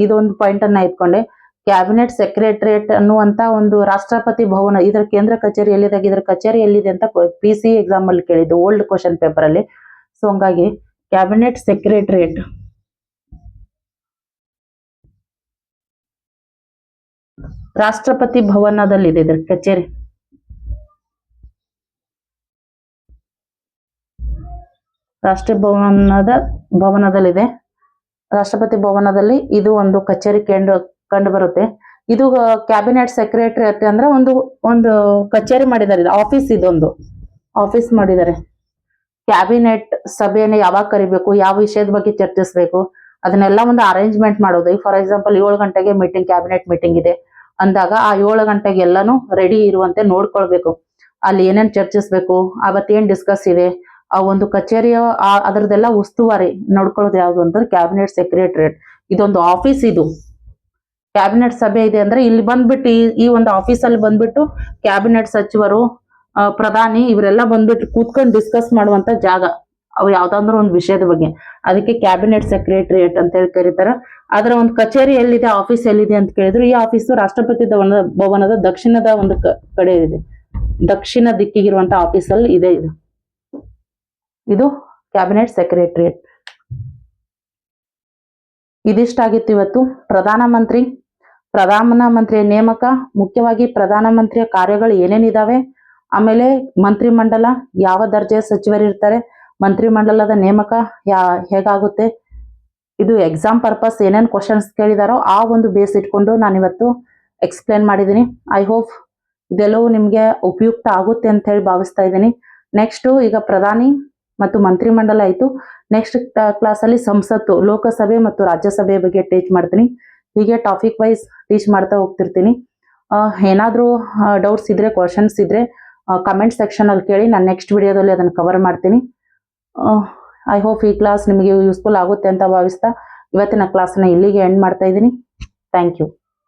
Speaker 1: ಇದೊಂದು ಪಾಯಿಂಟ್ ಅನ್ನ ಇಟ್ಕೊಂಡೆ. ಕ್ಯಾಬಿನೆಟ್ ಸೆಕ್ರೆಟರಿಯೇಟ್ ಅನ್ನುವಂತ ಒಂದು ರಾಷ್ಟ್ರಪತಿ ಭವನ, ಇದರ ಕೇಂದ್ರ ಕಚೇರಿ ಎಲ್ಲಿದೆ, ಇದರ ಕಚೇರಿ ಎಲ್ಲಿದೆ ಅಂತ PC ಎಕ್ಸಾಮ್ ಅಲ್ಲಿ ಕೇಳಿದ್ದು, ಓಲ್ಡ್ ಕ್ವಶನ್ ಪೇಪರ್ ಅಲ್ಲಿ. ಸೊ ಹಂಗಾಗಿ ಕ್ಯಾಬಿನೆಟ್ ಸೆಕ್ರೆಟರಿಯೇಟ್ ರಾಷ್ಟ್ರಪತಿ ಭವನದಲ್ಲಿದೆ ಇದರ ಕಚೇರಿ. ಭವನದಲ್ಲಿದೆ. ರಾಷ್ಟ್ರಪತಿ ಭವನದಲ್ಲಿ ಇದು ಒಂದು ಕಚೇರಿ ಕಂಡು ಬರುತ್ತೆ. ಇದು ಕ್ಯಾಬಿನೆಟ್ ಸೆಕ್ರೆಟರಿಯೇಟ್ ಅಂದ್ರೆ ಒಂದು ಕಚೇರಿ ಮಾಡಿದ್ದಾರೆ, ಆಫೀಸ್, ಇದೊಂದು ಆಫೀಸ್ ಮಾಡಿದ್ದಾರೆ. ಕ್ಯಾಬಿನೆಟ್ ಸಭೆಯನ್ನು ಯಾವಾಗ ಕರಿಬೇಕು, ಯಾವ ವಿಷಯದ ಬಗ್ಗೆ ಚರ್ಚಿಸಬೇಕು, ಅದನ್ನೆಲ್ಲ ಒಂದು ಅರೇಂಜ್ಮೆಂಟ್ ಮಾಡೋದು. ಫಾರ್ ಎಕ್ಸಾಂಪಲ್ 7 ಗಂಟೆಗೆ ಮೀಟಿಂಗ್, ಕ್ಯಾಬಿನೆಟ್ ಮೀಟಿಂಗ್ ಇದೆ ಅಂದಾಗ ಆ 7 ಗಂಟೆಗೆ ಎಲ್ಲಾನು ರೆಡಿ ಇರುವಂತೆ ನೋಡ್ಕೊಳ್ಬೇಕು. ಅಲ್ಲಿ ಏನೇನ್ ಚರ್ಚಿಸ್ಬೇಕು, ಅವತ್ತೇನ್ ಡಿಸ್ಕಸ್ ಇದೆ, ಆ ಒಂದು ಕಚೇರಿಯ ಅದರದೆಲ್ಲ ಉಸ್ತುವಾರಿ ನೋಡ್ಕೊಳ್ಳೋದು ಯಾವ್ದು ಅಂತಂದ್ರೆ ಕ್ಯಾಬಿನೆಟ್ ಸೆಕ್ರೆಟರಿಯೇಟ್. ಇದೊಂದು ಆಫೀಸ್. ಇದು ಕ್ಯಾಬಿನೆಟ್ ಸಭೆ ಇದೆ ಅಂದ್ರೆ ಇಲ್ಲಿ ಬಂದ್ಬಿಟ್ಟು ಈ ಒಂದು ಆಫೀಸ್ ಅಲ್ಲಿ ಬಂದ್ಬಿಟ್ಟು ಕ್ಯಾಬಿನೆಟ್ ಸಚಿವರು, ಪ್ರಧಾನಿ ಇವರೆಲ್ಲ ಬಂದ್ಬಿಟ್ಟು ಕೂತ್ಕೊಂಡು ಡಿಸ್ಕಸ್ ಮಾಡುವಂತ ಜಾಗ, ಅವು ಯಾವ್ದಾದ್ರು ಒಂದು ವಿಷಯದ ಬಗ್ಗೆ. ಅದಕ್ಕೆ ಕ್ಯಾಬಿನೆಟ್ ಸೆಕ್ರೆಟರಿಯೇಟ್ ಅಂತ ಹೇಳಿ ಕರೀತಾರೆ. ಅದರ ಒಂದು ಕಚೇರಿ ಎಲ್ಲಿದೆ, ಆಫೀಸ್ ಎಲ್ಲಿದೆ ಅಂತ ಕೇಳಿದ್ರು, ಈ ಆಫೀಸು ರಾಷ್ಟ್ರಪತಿ ಭವನದ ದಕ್ಷಿಣದ ಒಂದು ಕಡೆ ಇದೆ. ದಕ್ಷಿಣ ದಿಕ್ಕಿಗಿರುವಂತ ಆಫೀಸ್ ಅಲ್ಲಿ ಇದೆ ಇದು ಕ್ಯಾಬಿನೆಟ್ ಸೆಕ್ರೆಟರಿಯೇಟ್. ಇದಿಷ್ಟಾಗಿತ್ತು ಇವತ್ತು. ಪ್ರಧಾನಮಂತ್ರಿಯ ನೇಮಕ, ಮುಖ್ಯವಾಗಿ ಪ್ರಧಾನಮಂತ್ರಿಯ ಕಾರ್ಯಗಳು ಏನೇನಿದಾವೆ, ಆಮೇಲೆ ಮಂತ್ರಿಮಂಡಲ, ಯಾವ ದರ್ಜೆಯ ಸಚಿವರು ಇರ್ತಾರೆ, ಮಂತ್ರಿಮಂಡಲದ ನೇಮಕ ಹೇಗಾಗುತ್ತೆ, ಇದು ಎಕ್ಸಾಮ್ ಪರ್ಪಸ್ ಏನೇನು ಕ್ವಶನ್ಸ್ ಕೇಳಿದಾರೋ ಆ ಒಂದು ಬೇಸ್ ಇಟ್ಕೊಂಡು ನಾನಿವತ್ತು ಎಕ್ಸ್ಪ್ಲೇನ್ ಮಾಡಿದ್ದೀನಿ. ಐ ಹೋಪ್ ಇದೆಲ್ಲವೂ ನಿಮಗೆ ಉಪಯುಕ್ತ ಆಗುತ್ತೆ ಅಂತ ಹೇಳಿ ಭಾವಿಸ್ತಾ ಇದ್ದೀನಿ. ನೆಕ್ಸ್ಟ್ ಈಗ ಪ್ರಧಾನಿ ಮತ್ತು ಮಂತ್ರಿಮಂಡಲ ಆಯಿತು. ನೆಕ್ಸ್ಟ್ ಕ್ಲಾಸಲ್ಲಿ ಸಂಸತ್ತು, ಲೋಕಸಭೆ ಮತ್ತು ರಾಜ್ಯಸಭೆ ಬಗ್ಗೆ ಟೀಚ್ ಮಾಡ್ತೀನಿ. ಹೀಗೆ ಟಾಪಿಕ್ ವೈಸ್ ಟೀಚ್ ಮಾಡ್ತಾ ಹೋಗ್ತಿರ್ತೀನಿ. ಏನಾದರೂ ಡೌಟ್ಸ್ ಇದ್ರೆ, ಕ್ವಶನ್ಸ್ ಇದ್ರೆ ಕಮೆಂಟ್ ಸೆಕ್ಷನ್ ಅಲ್ಲಿ ಕೇಳಿ. ನಾನು ನೆಕ್ಸ್ಟ್ ವಿಡಿಯೋದಲ್ಲಿ ಅದನ್ನು ಕವರ್ ಮಾಡ್ತೀನಿ. ಐ ಹೋಪ್ ಈ ಕ್ಲಾಸ್ ನಿಮಗೆ ಯೂಸ್ಫುಲ್ ಆಗುತ್ತೆ ಅಂತ ಭಾವಿಸ್ತಾ ಇವತ್ತಿನ ಕ್ಲಾಸ್ನ ಇಲ್ಲಿಗೆ ಎಂಡ್ ಮಾಡ್ತಾ ಇದ್ದೀನಿ. Thank you.